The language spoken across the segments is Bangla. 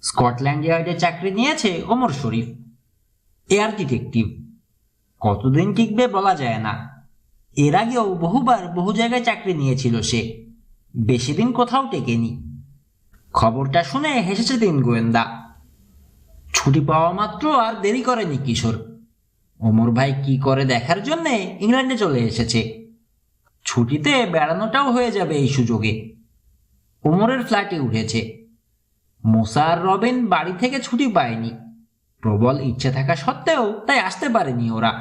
স্কটল্যান্ড ইয়ার্ডে চাকরি নিয়েছে ওমর শরীফ, এয়ার ডিটেকটিভ। কতদিন টিকবে বলা যায় না। এর আগেও বহুবার বহু জায়গায় চাকরি নিয়েছিল সে, বেশি দিন কোথাও টেকেনি। খবরটা শুনে হেসেছে তিন গোয়েন্দা। ছুটি পাওয়া মাত্র আর দেরি করেনি কিশোর। ওমর ভাই কি করে দেখার জন্যে ইংল্যান্ডে চলে এসেছে। ছুটিতে বেড়ানোটাও হয়ে যাবে এই সুযোগে। ওমরের ফ্ল্যাটে উঠেছে। মোসা আর রবিন বাড়ি থেকে ছুটি পায়নি। প্রবল ইচ্ছে থাকা সত্ত্বেও তাই আসতে পারেনি ওরা।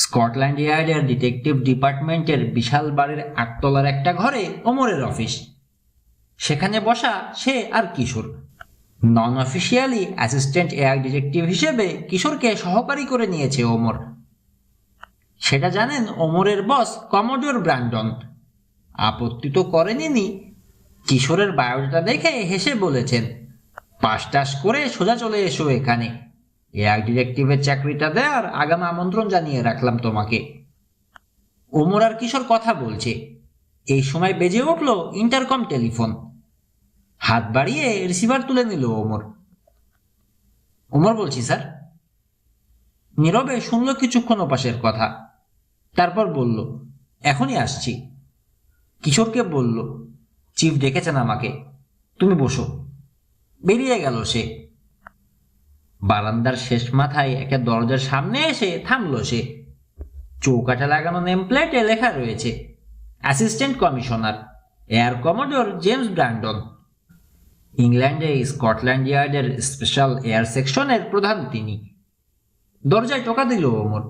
স্কটল্যান্ড ইয়ার্ডের ডিটেকটিভ ডিপার্টমেন্টের বিশাল বাড়ির 8 তলার একটা ঘরে ওমরের অফিস। সেখানে বসা সে আর কিশোর। নন অফিসিয়ালি অ্যাসিস্ট্যান্ট এয়ার ডিটেকটিভ হিসেবে কিশোরকে সহকারী করে নিয়েছে ওমর। সেটা জানেন ওমরের বস কমোডোর ব্র্যান্ডন। আপত্তি তো করেনি। কিশোরের বায়োডাটা দেখে হেসে বলেছেন, পাস টাস করে সোজা চলে এসো এখানে। এয়ার ডিটেকটিভের চাকরিটা দেওয়ার আগাম আমন্ত্রণ জানিয়ে রাখলাম তোমাকে। ওমর আর কিশোর কথা বলছে, এই সময় বেজে উঠল ইন্টারকম টেলিফোন। হাত বাড়িয়ে রিসিভার তুলে নিল ওমর। ওমর বলছি স্যার। নীরবে শুনল কিছুক্ষণ ওপাশের কথা, তারপর বলল, এখনই আসছি। কিশোরকে বলল, চিফ ডেকেছেন আমাকে, তুমি বসো। বেরিয়ে গেল সে। বারান্দার শেষ মাথায় একটা দরজার সামনে এসে থামল সে। চৌকাঠা লাগানো নেম প্লেটে লেখা রয়েছে, assistant commissioner air commodore James Brandon. ইংল্যান্ডে স্কটল্যান্ড ইয়ার্ডের স্পেশাল এয়ার সেকশনের প্রধান তিনি। দরজায় টোকা দিল ওমর,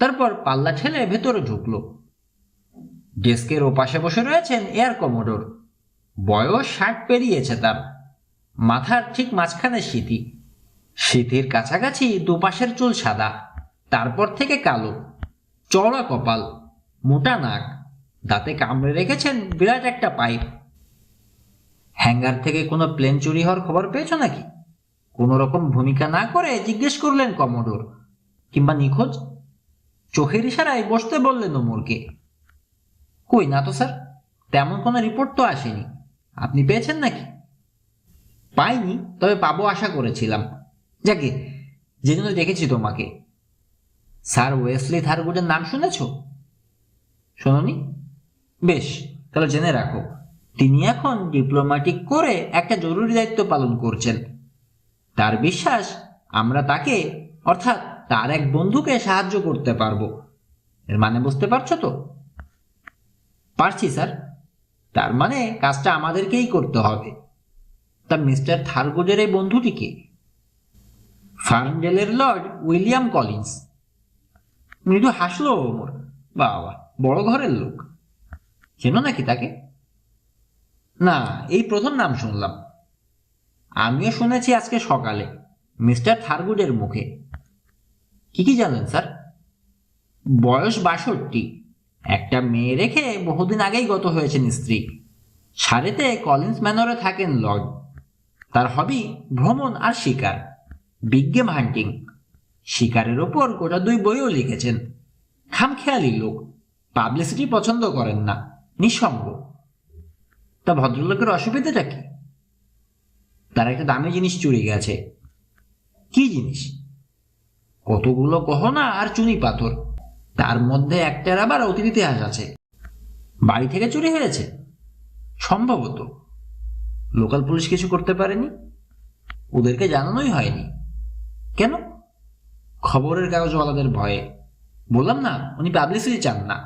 তারপর পাল্লা ঠেলে ভেতরে ঢুকল। ডেস্কের ওপাশে বসে রয়েছেন এয়ার কমোডোর। বয়স 60 পেরিয়েছে তার। মাথার ঠিক মাঝখানে সিঁথি। সিঁথির কাছাকাছি দুপাশের চুল সাদা, তারপর থেকে কালো। চওড়া কপাল, মোটা নাক, দাঁতে কামড়ে রেখেছেন বিরাট একটা পাইপ। হ্যাঙ্গার থেকে কোনো প্লেন চুরি হওয়ার খবর পেয়েছ নাকি? কোনো রকম ভূমিকা না করে জিজ্ঞেস করলেন কমোডোর। কিংবা নিখোঁজ? চোখের ইশারায় বসতে বললেন ওমরকে। কই না তো স্যার, তেমন কোনো রিপোর্ট তো আসেনি। আপনি পেয়েছেন নাকি? পাইনি, তবে পাবো আশা করেছিলাম। যাকে যে জন্য দেখেছি তোমাকে। স্যার ওয়েসলি থারগুডের নাম শুনেছ? শোনোনি? বেশ, তাহলে জেনে রাখো, তিনি এখন ডিপ্লোম্যাটিক করে একটা জরুরি দায়িত্ব পালন করছেন। তার বিশ্বাস আমরা তাকে, অর্থাৎ তার এক বন্ধুকে সাহায্য করতে পারবো। এর মানে বুঝতে পারছো তো? পারছি স্যার। তার মানে কাজটা আমাদেরকেই করতে হবে। তা মিস্টার থারগুডের এই বন্ধুটিকে? ফার্নডেলের লর্ড উইলিয়াম কলিন্স। মৃদু হাসলো ওমর। বাবা, বড় ঘরের লোক। চেনো নাকি তাকে? না, এই প্রথম নাম শুনলাম। আমিও শুনেছি আজকে সকালে মিস্টার থারগুডের মুখে। কি কি জানেন স্যার? বয়স 62, একটা মেয়ে রেখে বহুদিন আগেই গত হয়েছেন স্ত্রী। সারেতে কলিন্স ম্যানরে থাকেন লর্ড। তার হবি ভ্রমণ আর শিকার, বিগ গেম হান্টিং। শিকারের ওপর গোটা 2 বইও লিখেছেন। খামখেয়ালি লোক, পাবলিসিটি পছন্দ করেন না, নিঃসঙ্গ। তা ভদ্রলোকের অসুবিধাটা কি? তার একটা দামি জিনিস চুরি গেছে। কি জিনিস? কতগুলো গহনা আর চুনি পাথর, তার মধ্যে একটার আবার অতীত ইতিহাস আছে। বাড়ি থেকে চুরি হয়েছে সম্ভবত। লোকাল পুলিশ কিছু করতে পারেনি? ওদেরকে জানানোই হয়নি। কেন? খবরের কাগজওয়ালাদের ভয়ে। বললাম না, উনি পাবলিসিটি চান না।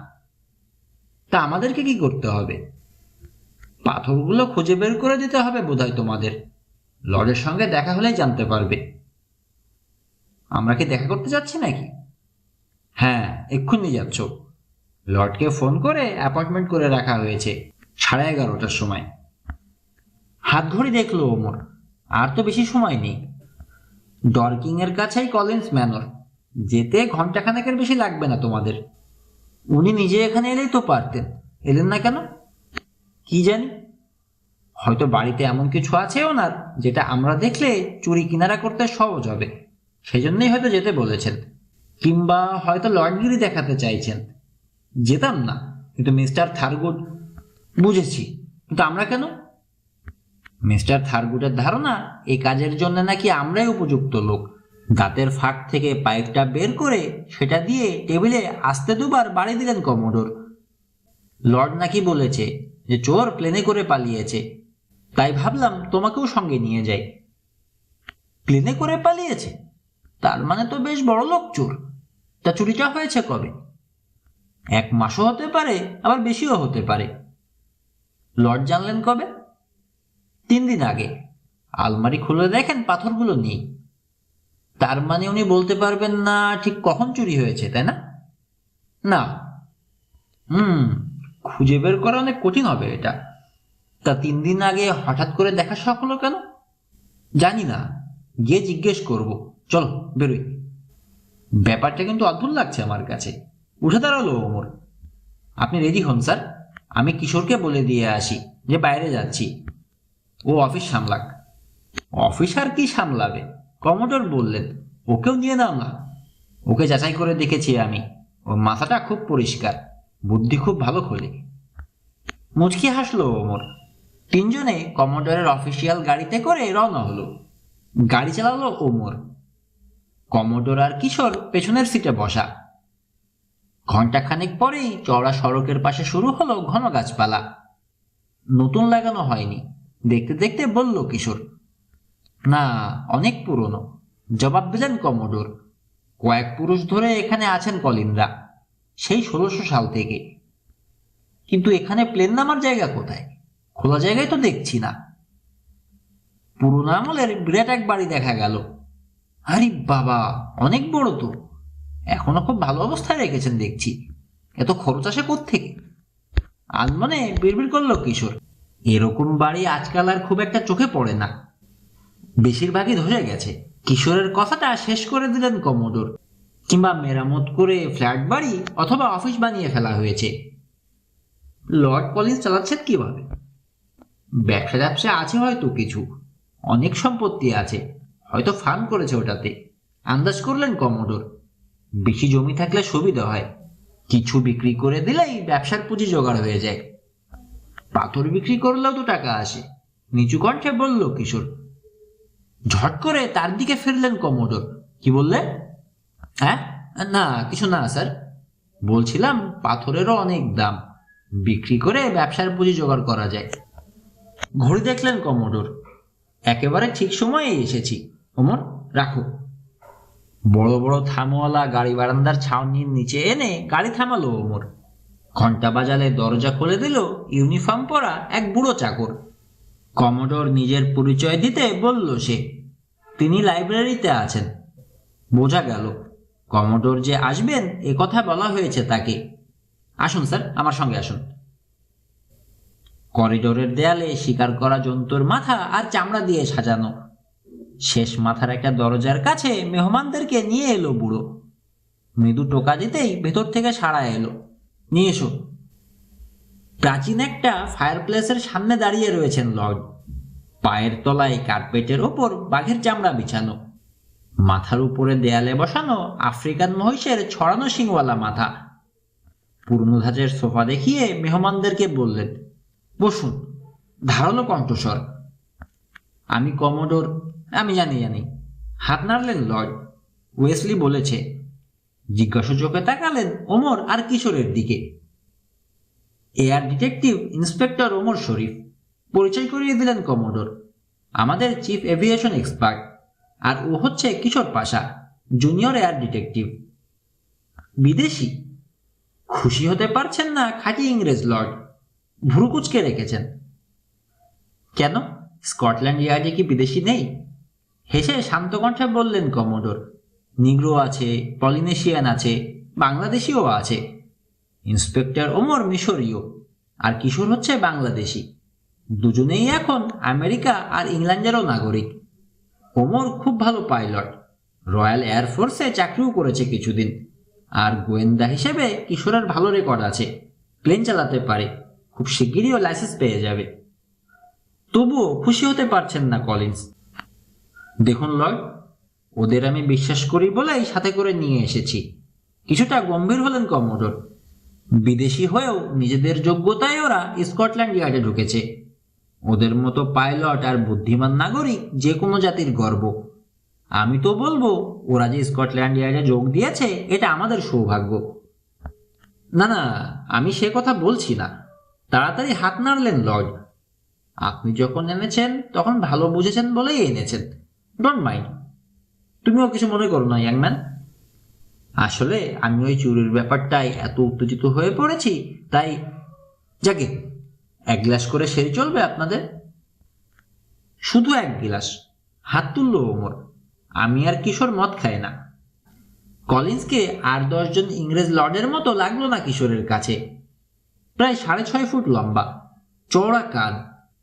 তা আমাদেরকে কি করতে হবে? পাথরগুলো খুঁজে বের করে দিতে হবে বোধহয় তোমাদের। লর্ডের সঙ্গে দেখা হলেই জানতে পারবে। আমরা কি দেখা করতে যাচ্ছি নাকি? হ্যাঁ, এক্ষুনি যাচ্ছ। লর্ডকে ফোন করে অ্যাপয়েন্টমেন্ট করে রাখা হয়েছে 11:30টার সময়। হাত ঘড়ি দেখলো ওমর। আর তো বেশি সময় নেই। ডরকিং এর কাছেই কলিন্স ম্যানর। যেতে ঘন্টাখানেকের বেশি লাগবে না তোমাদের। উনি নিজে এখানে এলেই তো পারতেন, এলেন না কেন? কি জানি, হয়তো বাড়িতে এমন কিছু আছে ওনার যেটা আমরা দেখলে চুরি কিনারা করতে সহজ হবে, সেজন্যই হয়তো যেতে বলেছেন। কিংবা হয়তো লর্ডগিরি দেখাতে চাইছেন। যেতাম না, কিন্তু মিস্টার থারগুড। বুঝেছি, কিন্তু আমরা কেন? মিস্টার থারগুটের ধারণা এই কাজের জন্য নাকি আমরাই উপযুক্ত লোক। দাঁতের ফাঁক থেকে পাইপটা বের করে সেটা দিয়ে টেবিলে আস্তে দুবার বাড়ি দিলেন কমোডোর। লর্ড নাকি বলেছে যে চোর প্লেনে করে পালিয়েছে, তাই ভাবলাম তোমাকেও সঙ্গে নিয়ে যাই। প্লেনে করে পালিয়েছে? তার মানে তো বেশ বড় লোক চোর। তা চুরিটা হয়েছে কবে? 1 মাসও হতে পারে, আবার বেশিও হতে পারে। লর্ড জানলেন কবে? 3 দিন আগে। আলমারি খুলে দেখেন পাথরগুলো নেই। তার মানে উনি বলতে পারবেন না ঠিক কখন চুরি হয়েছে, তাই না? না। খুঁজে বের করা অনেক কঠিন হবে এটা। তা 3 দিন আগে হঠাৎ করে দেখা শখ হলো কেন? জানি না, গিয়ে জিজ্ঞেস করব। চলো বেরোই। ব্যাপারটা কিন্তু অদ্ভুত লাগছে আমার কাছে। উঠে দাঁড়ালো ওমর। আপনি রেডি হন স্যার, আমি কিশোরকে বলে দিয়ে আসি যে বাইরে যাচ্ছি। ও অফিস সামলাক। অফিস আর কি সামলাবে? কমোডর বললেন, ওকেও নিয়ে নাও না। ওকে যাচাই করে দেখেছি আমি, ওর মাথাটা খুব পরিষ্কার, বুদ্ধি খুব ভালো খোলে। মুচকি হাসলো ওমর। 3 জনে কমোডরের অফিসিয়াল গাড়িতে করে রওনা হলো। গাড়ি চালালো ওমর। কমোডর আর কিশোর পেছনের সিটে বসা। ঘন্টাখানেক পরেই চওড়া সড়কের পাশে শুরু হলো ঘন গাছপালা। নতুন লাগানো হয়নি, দেখতে দেখতে বলল কিশোর। না, অনেক পুরনো। জবাব দিলেন কমোডর। কয়েক পুরুষ ধরে এখানে আছেন কলিনরা, সেই 1600 সাল থেকে। কিন্তু এখানে প্লেন নামার জায়গা কোথায়? খোলা জায়গায় তো দেখছি না। পুরোনো আমলের বিরাট এক বাড়ি দেখা গেল। আরে বাবা, অনেক বড় তো। এখনো খুব ভালো অবস্থায় রেখেছেন দেখছি। এত খরচ আসে কোত্থেকে? আনমনে বিড়বিড় করলো কিশোর। এরকম বাড়ি আজকাল আর খুব একটা চোখে পড়ে না, বেশিরভাগই ধরে গেছে। কিশোরের কথাটা শেষ করে দিলেন কমোডর। কিংবা মেরামত করে ফ্ল্যাট বাড়ি অথবা অফিস বানিয়ে ফেলা হয়েছে। লর্ড কলিন্স চালাচ্ছেন কিভাবে? ব্যবসা আছে হয়তো কিছু, অনেক সম্পত্তি আছে, হয়তো ফার্ম করেছে ওটাতে। আন্দাজ করলেন কমোডর। বেশি জমি থাকলে সুবিধা হয়, কিছু বিক্রি করে দিলেই ব্যবসার পুঁজি জোগাড় হয়ে যায়। পাথর বিক্রি করলেও তো টাকা আসে, নিচু কণ্ঠে বলল কিশোর। ঝট করে তার দিকে ফিরলেন কমোডর। কি বললে? হ্যাঁ? না কিছু না স্যার, বলছিলাম পাথরেরও অনেক দাম, বিক্রি করে ব্যবসার পুঁজি জোগাড় করা যায়। ঘড়ি দেখলেন কমোডর। একেবারে ঠিক সময়ে এসেছি। ওমর, রাখো। বড় বড় থামওয়ালা গাড়ি বারান্দার ছাউনির নিচে এনে গাড়ি থামালো ওমর। ঘন্টা বাজালে দরজা খুলে দিল ইউনিফর্ম পরা এক বুড়ো চাকর। কমোডর নিজের পরিচয় দিতে বলল সে, তিনি লাইব্রেরিতে আছেন। বোঝা গেল কমোডর যে আসবেন এ কথা বলা হয়েছে তাকে। আসুন স্যার, আমার সঙ্গে আসুন। করিডোরের দেয়ালে শিকার করা জন্তুর মাথা আর চামড়া দিয়ে সাজানো। শেষ মাথার একটা দরজার কাছে মেহমানদেরকে নিয়ে এলো বুড়ো। মৃদু টোকা দিতেই ভেতর থেকে সাড়া এলো, নিয়ে এসো। প্রাচীন একটা ফায়ারপ্লেসের সামনে দাঁড়িয়ে রয়েছেন লর্ড। পায়ের তলায় কার্পেটের ওপর বাঘের চামড়া বিছানো, মাথার উপরে দেয়ালে বসানো আফ্রিকান মহিষের ছড়ানো শিংওয়ালা মাথা। পুরনো ধাঁচের সোফা দেখিয়ে মেহমানদেরকে বললেন, বসুন। ধারালো কণ্ঠস্বর। আমি কমোডর। আমি জানি। হাত নাড়লেন লর্ড। ওয়েসলি বলেছে। জিজ্ঞাসা চোখে তাকালেন ওমর আর কিশোরের দিকে। এয়ার ডিটেকটিভ ইন্সপেক্টর ওমর শরীফ। পরিচয় করিয়ে দিলেন কমোডর। আমাদের চিফ এভিয়েশন এক্সপার্ট। আর ও হচ্ছে কিশোর পাশা, জুনিয়র এয়ার ডিটেকটিভ। বিদেশি? খুশি হতে পারছেন না খাঁটি ইংরেজ লর্ড। ভুরু কুচকে রেখেছেন। কেন, স্কটল্যান্ড ইয়ার্ডে কি বিদেশি নেই? হেসে শান্ত কণ্ঠে বললেন কমোডর। নিগ্রো আছে, পলিনেশিয়ান আছে, বাংলাদেশিও আছে। ইন্সপেক্টর ওমর মিশরীয়, আর কিশোর হচ্ছে বাংলাদেশি। দুজনেই এখন আমেরিকা আর ইংল্যান্ডেরও নাগরিক। ওমর খুব ভালো পাইলট, রয়্যাল এয়ারফোর্সে চাকরিও করেছে কিছুদিন। আর গোয়েন্দা হিসেবে কিশোরের ভালো রেকর্ড আছে, প্লেন চালাতে পারে, খুব শিগগিরই লাইসেন্স পেয়ে যাবে। তবুও খুশি হতে পারছেন না কলিন্স। দেখুন লর্ড, ওদের আমি বিশ্বাস করি বলেই সাথে করে নিয়ে এসেছি। কিছুটা গম্ভীর হলেন কমোডর। বিদেশি হয়েও নিজেদের যোগ্যতায় ওরা স্কটল্যান্ড ইয়ার্ডে ঢুকেছে। ওদের মতো পাইলট আর বুদ্ধিমান নাগরিক যে কোনো জাতির গর্ব। আমি তো বলবো ওরা যে স্কটল্যান্ড ইয়ার্ডে যোগ দিয়েছে এটা আমাদের সৌভাগ্য। না না, আমি সে কথা বলছি না। তাড়াতাড়ি হাত নাড়লেন লর্ড। আপনি যখন এনেছেন তখন ভালো বুঝেছেন বলেই এনেছেন। Don't mind. তুমিও কিছু মনে করো না ইয়াংম্যান। আসলে আমি ওই চুরির ব্যাপারটাই এত উত্তেজিত হয়ে পড়েছি, তাই যাকে 1 গ্লাস করে সেরে চলবে আপনাদের? শুধু 1 গ্লাস? হাত তুলল ওমর। আমি আর কিশোর মদ খাই না। কলিন্সকে আর 10 জন ইংরেজ লর্ডের মতো লাগলো না কিশোরের কাছে। প্রায় 6.5 ফুট লম্বা, চওড়া কাঁধ,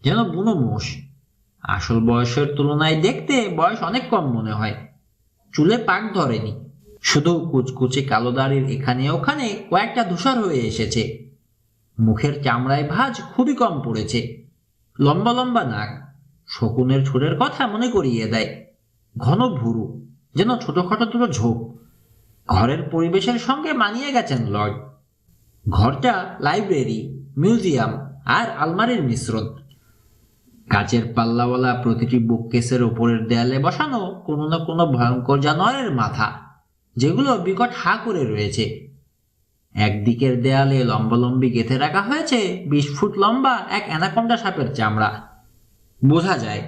যেন বুনো মোষ। আসল বয়সের তুলনায় দেখতে বয়স অনেক কম মনে হয়। চুলে পাক ধরেনি, শুধু কুচকুচে কালো দাড়ির এখানে ওখানে কয়েকটা ধূসর হয়ে এসেছে। মুখের চামড়ায় ভাঁজ খুবই কম পড়েছে। লম্বা লম্বা নাক শকুনের ছোড়ের কথা মনে করিয়ে দেয়। ঘন ভুরু, যেন ছোটখাটো দুটো ঝোপ। ঘরের পরিবেশের সঙ্গে মানিয়ে গেছেন লর্ড। ঘরটা লাইব্রেরি, মিউজিয়াম আর আলমারির মিশ্রণ। কাচের পাল্লাওয়ালা প্রতিটি বুককেসের ওপরের দেয়ালে বসানো কোনো না কোনো ভয়ঙ্কর জানোয়ারের মাথা, যেগুলো বিকট হা করে রয়েছে। একদিকের দেয়ালে লম্বালম্বি গেঁথে রাখা হয়েছে 20 ফুট লম্বা এক অ্যানাকোন্ডা সাপের চামড়া। বোঝা যায়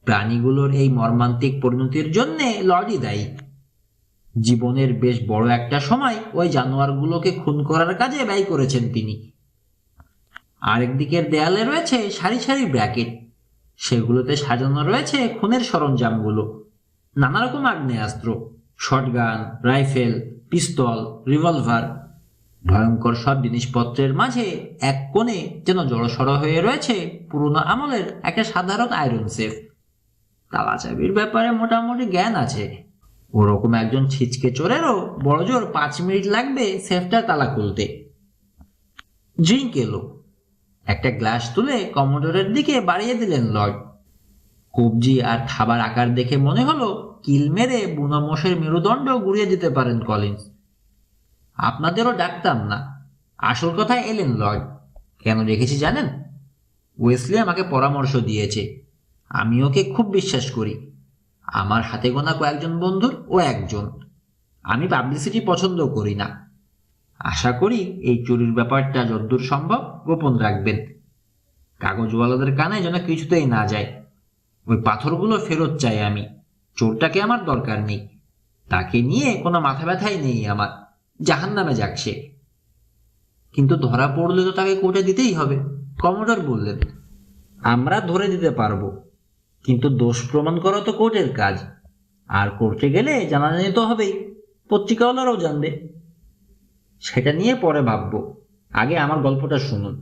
প্রাণীগুলোর এই মর্মান্তিক পরিণতির জন্যে লর্ডই দায়ী। জীবনের বেশ বড় একটা সময় ওই জানোয়ারগুলোকে খুন করার কাজে ব্যয় করেছেন তিনি। আরেকদিকের দেয়ালে রয়েছে সারি সারি ব্র্যাকেট। সেগুলোতে সাজানো রয়েছে খুনের সরঞ্জামগুলো। নানা রকম আগ্নেয়াস্ত্র, শটগান, রাইফেল, পিস্তল, রিভলভার। ভয়ঙ্কর সব জিনিসপত্রের মাঝে এক কোণে যেন জড়সড় হয়ে রয়েছে পুরনো আমলের একটা সাধারণ আয়রন সেফ। তালা চাবির ব্যাপারে মোটামুটি জ্ঞান আছে। ওরকম একজন ছিচকে চোরেরও বড়জোর 5 মিনিট লাগবে সেফটার তালা খুলতে। ড্রিঙ্ক এলো। একটা গ্লাস তুলে কমোডোরের দিকে বাড়িয়ে দিলেন লর্ড। কবজি আর খাবার আকার দেখে মনে হলো কিল মেরে বুনো মোষের মেরুদণ্ড গুড়িয়ে দিতে পারেন কলিন্স। আপনাদেরও ডাকতাম না। আসল কথায় এলেন লর্ড। কেন রেখেছি জানেন? ওয়েসলি আমাকে পরামর্শ দিয়েছে। আমি ওকে খুব বিশ্বাস করি। আমার হাতে গোনা কয়েকজন বন্ধুর ও একজন। আমি পাবলিসিটি পছন্দ করি না। আশা করি এই চুরির ব্যাপারটা যতদূর সম্ভব গোপন রাখবেন। কাগজওয়ালাদের কানে যেন কিছুতেই না যায়। ওই পাথরগুলো ফেরত চাই আমি। চোরটাকে আমার দরকার নেই। তাকে নিয়ে কোনো মাথা ব্যথাই নেই আমার। জাহান্নামে যাক সে। কিন্তু ধরা পড়লে তো তাকে কোর্টে দিতেই হবে, কমোডর বললেন। আমরা ধরে দিতে পারবো, কিন্তু দোষ প্রমাণ করা তো কোর্টের কাজ। আর কোর্টে গেলে জানাজানি তো হবেই, পত্রিকাওয়ালারাও জানবে। সেটা নিয়ে পরে ভাববো। আগে আমার গল্পটা শুনুন।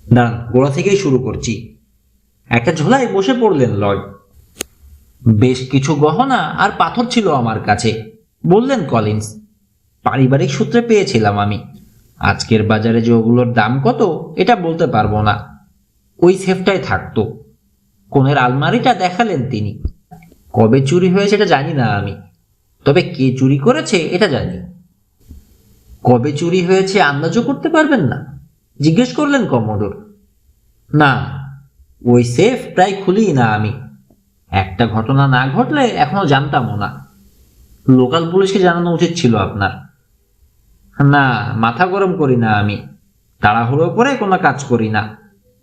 দাঁড়ান, গোড়া থেকেই শুরু করছি। একটা ঝোলায় বসে পড়লেন লর্ড। বেশ কিছু গহনা আর পাথর ছিল আমার কাছে, বললেন কলিন্স। পারিবারিক সূত্রে পেয়েছিলাম আমি। আজকের বাজারে যে ওগুলোর দাম কত এটা বলতে পারবো না। ওই সেফটাই থাকতো। কোণের আলমারিটা দেখালেন তিনি। কবে চুরি হয়েছে এটা জানি না আমি, তবে কে চুরি করেছে এটা জানি। কবে চুরি হয়েছে আন্দাজও করতে পারবেন না? জিজ্ঞেস করলেন কমোডোর। না, ওই সেফ প্রায় খুলি না আমি। একটা ঘটনা না ঘটলে এখনো জানতামও না। লোকাল পুলিশকে জানানো উচিত ছিল আপনার। না, মাথা গরম করি না আমি। তাড়াহুড়ো করে কোনো কাজ করি না।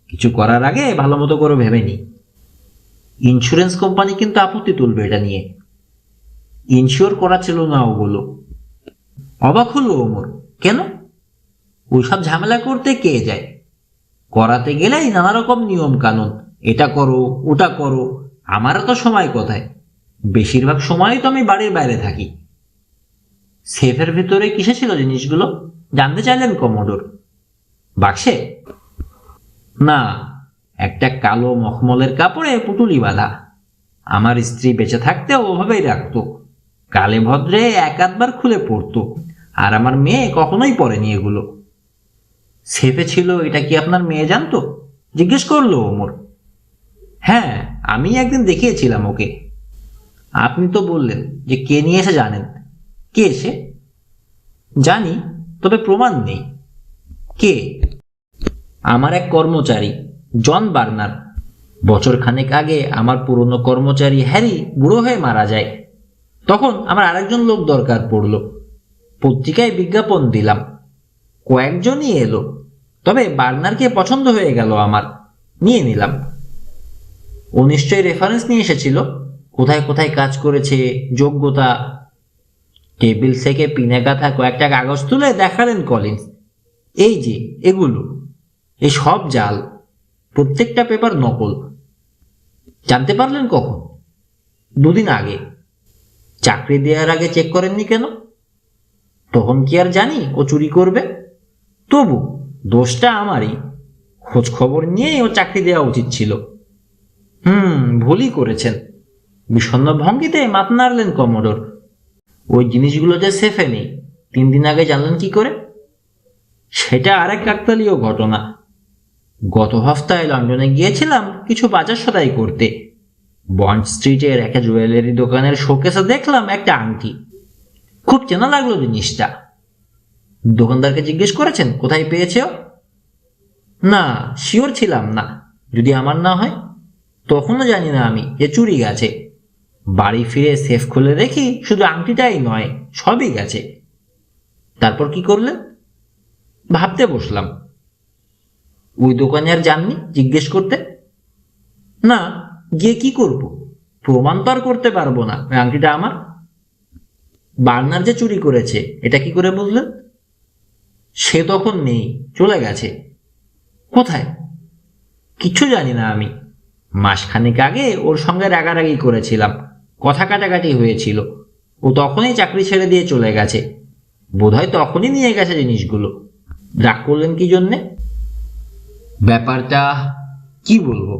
কিছু করার আগে ভালো মতো করে ভেবে নিই। ইন্স্যুরেন্স কোম্পানি কিন্তু আপত্তি তুলবে এটা নিয়ে। ইনশিওর করা ছিল না ওগুলো। অবাক হলো ওমর। কেন? ওইসব ঝামেলা করতে কে যায়? করাতে গেলেই নানা রকম নিয়ম কানুন, এটা করো ওটা করো। আমারও তো সময় কোথায়? বেশিরভাগ সময়ই তো আমি বাড়ির বাইরে থাকি। সেফের ভেতরে কিসে ছিল জিনিসগুলো জানতে চাইলেন কমোডোর। বাক্সে? না, একটা কালো মখমলের কাপড়ে পুটুলি বাঁধা। আমার স্ত্রী বেঁচে থাকতেও ওভাবেই রাখতো। কালে ভদ্রে এক আধবার খুলে পড়তো, আর আমার মেয়ে কখনোই পড়েনি এগুলো। সেফে ছিল এটা কি আপনার মেয়ে জানতো? জিজ্ঞেস করলো ওমর। হ্যাঁ, আমি একদিন দেখিয়েছিলাম ওকে। আপনি তো বললেন যে কে নিয়ে এসে জানেন। কে এসে? জানি, তবে প্রমাণ নেই। কে? আমার এক কর্মচারী, জন বার্নার। বছর খানেক আগে আমার পুরনো কর্মচারী হ্যারি বুড়ো হয়ে মারা যায়। তখন আমার আরেকজন লোক দরকার পড়ল। পত্রিকায় বিজ্ঞাপন দিলাম, কয়েকজনই এলো, তবে বার্নারকে পছন্দ হয়ে গেল আমার, নিয়ে নিলাম। ও নিশ্চয়ই রেফারেন্স নিয়ে এসেছিল, কোথায় কোথায় কাজ করেছে, যোগ্যতা। টেবিল থেকে পিনে গাঁথা কয়েকটা কাগজ তুলে দেখালেন কলিন্স। এই যে এগুলো, এই সব জাল, প্রত্যেকটা পেপার নকল। জানতে পারলেন কখন? 2 দিন আগে। চাকরি দেওয়ার আগে চেক করেননি কেন? তখন কি আর জানি ও চুরি করবে? তবু দোষটা আমারই, খোঁজ খবর নিয়ে ও চাকরি দেওয়া উচিত ছিল। ভুলই করেছেন। বিষণ্ণ ভঙ্গিতে মাথা নাড়লেন কমোডোর। ওই জিনিসগুলো যে সেফে নেই 3 দিন আগে জানলেন কি করে? সেটা আরেক কাকতালীয় ঘটনা। গত সপ্তাহে লন্ডনে গিয়েছিলাম কিছু বাজার সদাই করতে। বন্ড স্ট্রিটের একটা জুয়েলারি দোকানের শোকেসে দেখলাম একটা আংটি। খুব চেনা লাগলো জিনিসটা। দোকানদারকে জিজ্ঞেস করেছেন কোথায় পেয়েছে? না, শিওর ছিলাম না, যদি আমার না হয়। তখনও জানি না আমি যে চুরি গেছে। বাড়ি ফিরে সেফ খুলে দেখি শুধু আংটিটাই নয়, সবই গেছে। তারপর কি করলেন? ভাবতে বসলাম। ওই দোকানে আর যাননি জিজ্ঞেস করতে? না, গিয়ে কি করব? প্রমাণ তো আর করতে পারবো না ওই আংটিটা আমার। বার্নার যে চুরি করেছে এটা কি করে বুঝলেন? সে তখন নেই, চলে গেছে। কোথায়? কিচ্ছু জানি না আমি। মাসখানেক আগে ওর সঙ্গে রাগারাগি করেছিলাম, কথা কাটাকাটি হয়েছিল। ও তখনই চাকরি ছেড়ে দিয়ে চলে গেছে। বোধহয় তখনই নিয়ে গেছে জিনিসগুলো। রাগ করলেন কি জন্যে? ব্যাপারটা কি বলবো,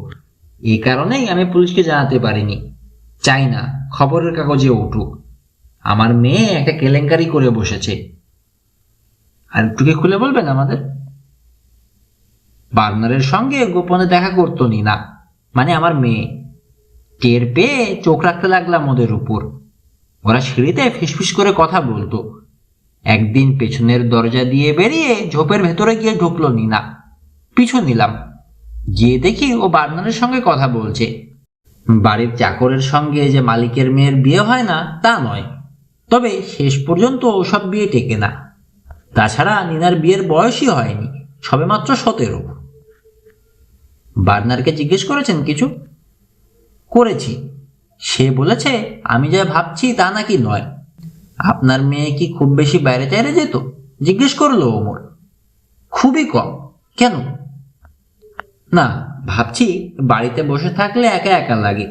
এই কারণেই আমি পুলিশকে জানাতে পারিনি। চাই না খবরের কাগজে উঠুক। আমার মেয়ে একটা কেলেঙ্কারি করে বসেছে। আর একটুকে খুলে বলবেন আমাদের? বার্নারের সঙ্গে গোপনে দেখা করতো না, মানে আমার মেয়ে। টের পেয়ে চোখ রাখতে লাগলাম ওদের উপর। ওরা সিঁড়িতে ফিসফিস করে কথা বলতো। একদিন পেছনের দরজা দিয়ে বেরিয়ে ঝোপের ভেতরে গিয়ে ঢুকলো নিনা। পিছু নিলাম, গিয়ে দেখি ও বার্নারের সঙ্গে কথা বলছে। বাড়ির চাকরের সঙ্গে যে মালিকের মেয়ের বিয়ে হয় না তা নয়, তবে শেষ পর্যন্ত ওসব বিয়ে টেকে না। তাছাড়া নিনার বিয়ের বয়সই হয়নি, সবেমাত্র 17। বার্নারকে জিজ্ঞেস করেছেন কিছু? করেছি। সে বলেছে আমি যা ভাবছি তা নাকি নয়। আপনার মেয়ে কি খুব বেশি বাইরে টাইরে যেত? জিজ্ঞেস করলো ওমর। খুবই কম। কেন? না, ভাবছি বাড়িতে বসে থাকলে একা একা লাগে,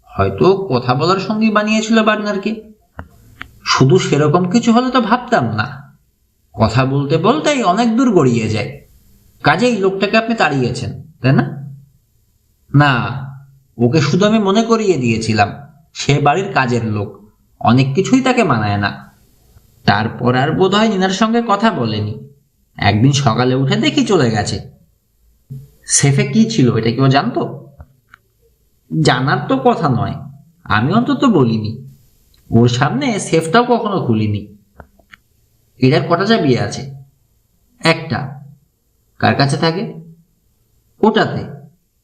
হয়তো কথা বলার সঙ্গী বানিয়েছিল বার্নারকে। শুধু সেরকম কিছু হলে তো ভাবতাম না। কথা বলতে বলতেই অনেক দূর গড়িয়ে যায়। কাজেই লোকটাকে আপনি তাড়িয়েছেন, তাই না? না, ওকে শুধু আমি মনে করিয়ে দিয়েছিলাম সে বাড়ির কাজের লোক, অনেক কিছুই তাকে মানায় না। তারপর আর বোধহয় নিনার সঙ্গে কথা বলেনি। একদিন সকালে উঠে দেখি চলে গেছে। সেফে কি ছিল এটা কেউ জানতো? জানার তো কথা নয়, আমি অন্তত বলিনি। ওর সামনে সেফটাও কখনো খুলিনি। এটার কটা চাবি আছে? একটা। কার কাছে থাকে? ওটাতে।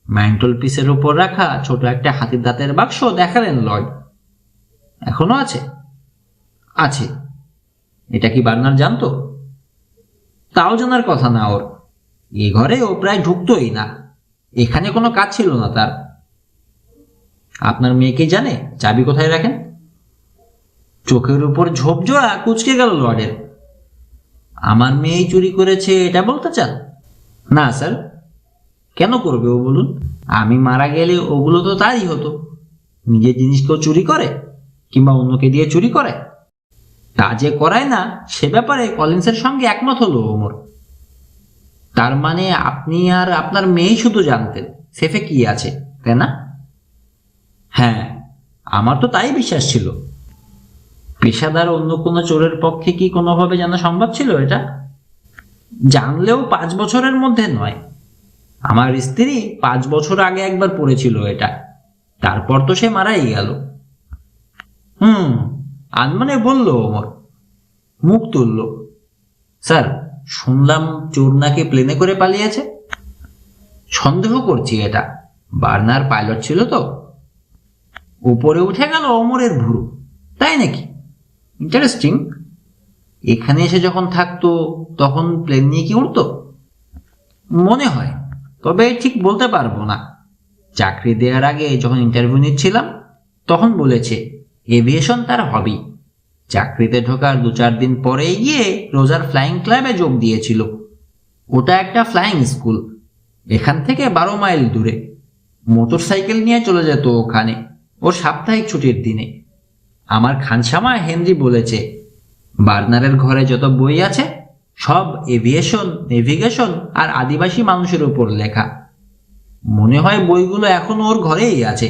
ম্যান্টল পিসের উপর রাখা ছোট একটা হাতির দাঁতের বাক্স দেখালেন লর্ড। এখনো আছে? আছে। এটা কি বার্নার জানতো? তাও জানার কথা না ওর। এ ঘরে ও প্রায় ঢুকতোই না, এখানে কোনো কাজ ছিল না তার। আপনার মেয়েকে জানে চাবি কোথায় রাখেন? চোখের উপর ঝোপঝোড়া কুচকে গেল লর্ডের। আমার মেয়েই চুরি করেছে এটা বলতে চান? না স্যার। কেন করবে ও বলুন? আমি মারা গেলে ওগুলো তো তারই হতো। নিজের জিনিস কেউ চুরি করে, কিংবা অন্যকে দিয়ে চুরি করে? তা যে করায় না সে ব্যাপারে কলিন্সের সঙ্গে একমত হলো ওমর। তার মানে আপনি আর আপনার মেয়েই শুধু জানতেন সেফে কি আছে, তাই না? হ্যাঁ, আমার তো তাই বিশ্বাস ছিল। পেশাদার অন্য কোনো চোরের পক্ষে কি কোনোভাবে জানা সম্ভব ছিল এটা? জানলেও 5 বছরের মধ্যে নয়। আমার স্ত্রী 5 বছর আগে একবার পড়েছিল এটা, তারপর তো সে মারাই গেল। আনমনে বলল ওমর। মুখ তুলল। স্যার, শুনলাম চোর নাকি প্লেনে করে পালিয়েছে। সন্দেহ করছি এটা, বার্নার পাইলট ছিল তো। উপরে উঠে গেল ওমরের ভুরু। তাই নাকি? ইন্টারেস্টিং। এখানে এসে যখন থাকতো তখন প্লেন নিয়ে কি উঠতো? মনে হয়, তবে ঠিক বলতে পারবো না। চাকরি দেওয়ার আগে যখন ইন্টারভিউ নিচ্ছিলাম তখন বলেছে এভিয়েশন তার হবি। চাকরিতে ঢোকার 2-4 দিন পরেই গিয়ে রোজার ফ্লাইং ক্লাবে যোগ দিয়েছিল। ওটা একটা ফ্লাইং স্কুল, এখান থেকে 12 মাইল দূরে। মোটর সাইকেল নিয়ে চলে যেত ওখানে ওর সাপ্তাহিক ছুটির দিনে। আমার খানসামা হেনরি বলেছে বার্নারের ঘরে যত বই আছে সব এভিয়েশন, নেভিগেশন আর আদিবাসী মানুষের উপর লেখা। মনে হয় বইগুলো এখনো ওর ঘরেই আছে,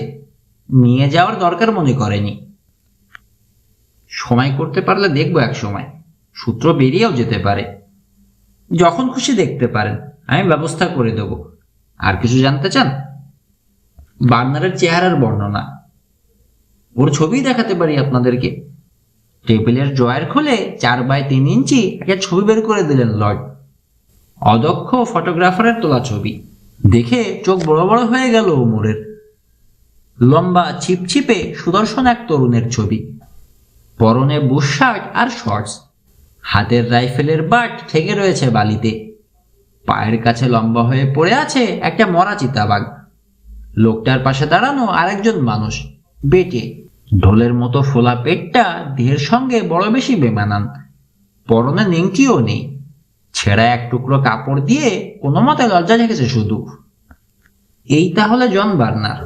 নিয়ে যাওয়ার দরকার মনে করেনি। সময় করতে পারলে দেখবো এক সময়, সূত্র বেরিয়েও যেতে পারে। যখন খুশি দেখতে পারেন, আমি ব্যবস্থা করে দেব। আর কিছু জানতে চান? বার্নারের চেহারার বর্ণনা, ওর ছবি দেখাতে পারি আপনাদেরকে। টেবিলের ড্রয়ার খুলে 4x3 ইঞ্চি একটা ছবি বের করে দিলেন লর্ড। অদক্ষ ফটোগ্রাফারের তোলা ছবি দেখে চোখ বড় বড় হয়ে গেল ওমরের। লম্বা ছিপছিপে সুদর্শন এক তরুণের ছবি, পরনে বুশ শার্ট আর শর্টস, হাতের রাইফেলের বাট ঠেকে রয়েছে বালিতে। পায়ের কাছে লম্বা হয়ে পড়ে আছে একটা মরা চিতাবাঘ। লোকটার পাশে দাঁড়ানো আরেকজন মানুষ, বেটে। ঢোলের মতো ফোলা পেটটা দেহের সঙ্গে বড় বেশি বেমানান। পরনে নেংটিও নেই, ছেঁড়া এক টুকরো কাপড় দিয়ে কোনো মতে লজ্জা ঢেকেছে শুধু। এই তাহলে জন বার্নার।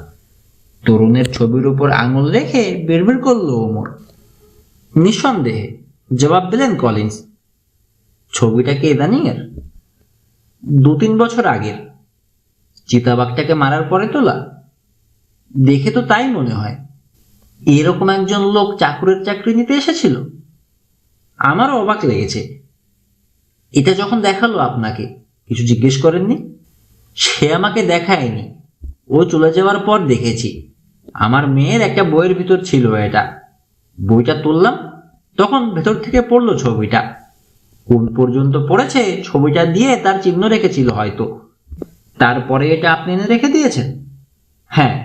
তরুণের ছবির উপর আঙুল রেখে বের করলো ওমর। নিঃসন্দেহে, জবাব দিলেন কলিন্স। ছবিটা কি ইদানিং এর? 2-3 বছর আগের। চিতাবাঘটাকে মারার পরে তোলা? দেখে তো তাই মনে হয়। এরকম একজন লোক চাকরের চাকরি নিতে এসেছিল? আমারও অবাক লেগেছে। এটা যখন দেখালো আপনাকে, কিছু জিজ্ঞেস করেননি? সে আমাকে দেখায়নি, ও চলে যাওয়ার পর দেখেছি। আমার মেয়ের একটা বইয়ের ভিতর ছিল এটা। বইটা তুললাম, তখন ভেতর থেকে পড়লো ছবিটা। কোন পর্যন্ত পড়েছে ছবিটা দিয়ে তার চিহ্ন রেখেছিল হয়তো। তারপরে এটা আপনি এনে রেখে দিয়েছেন? হ্যাঁ।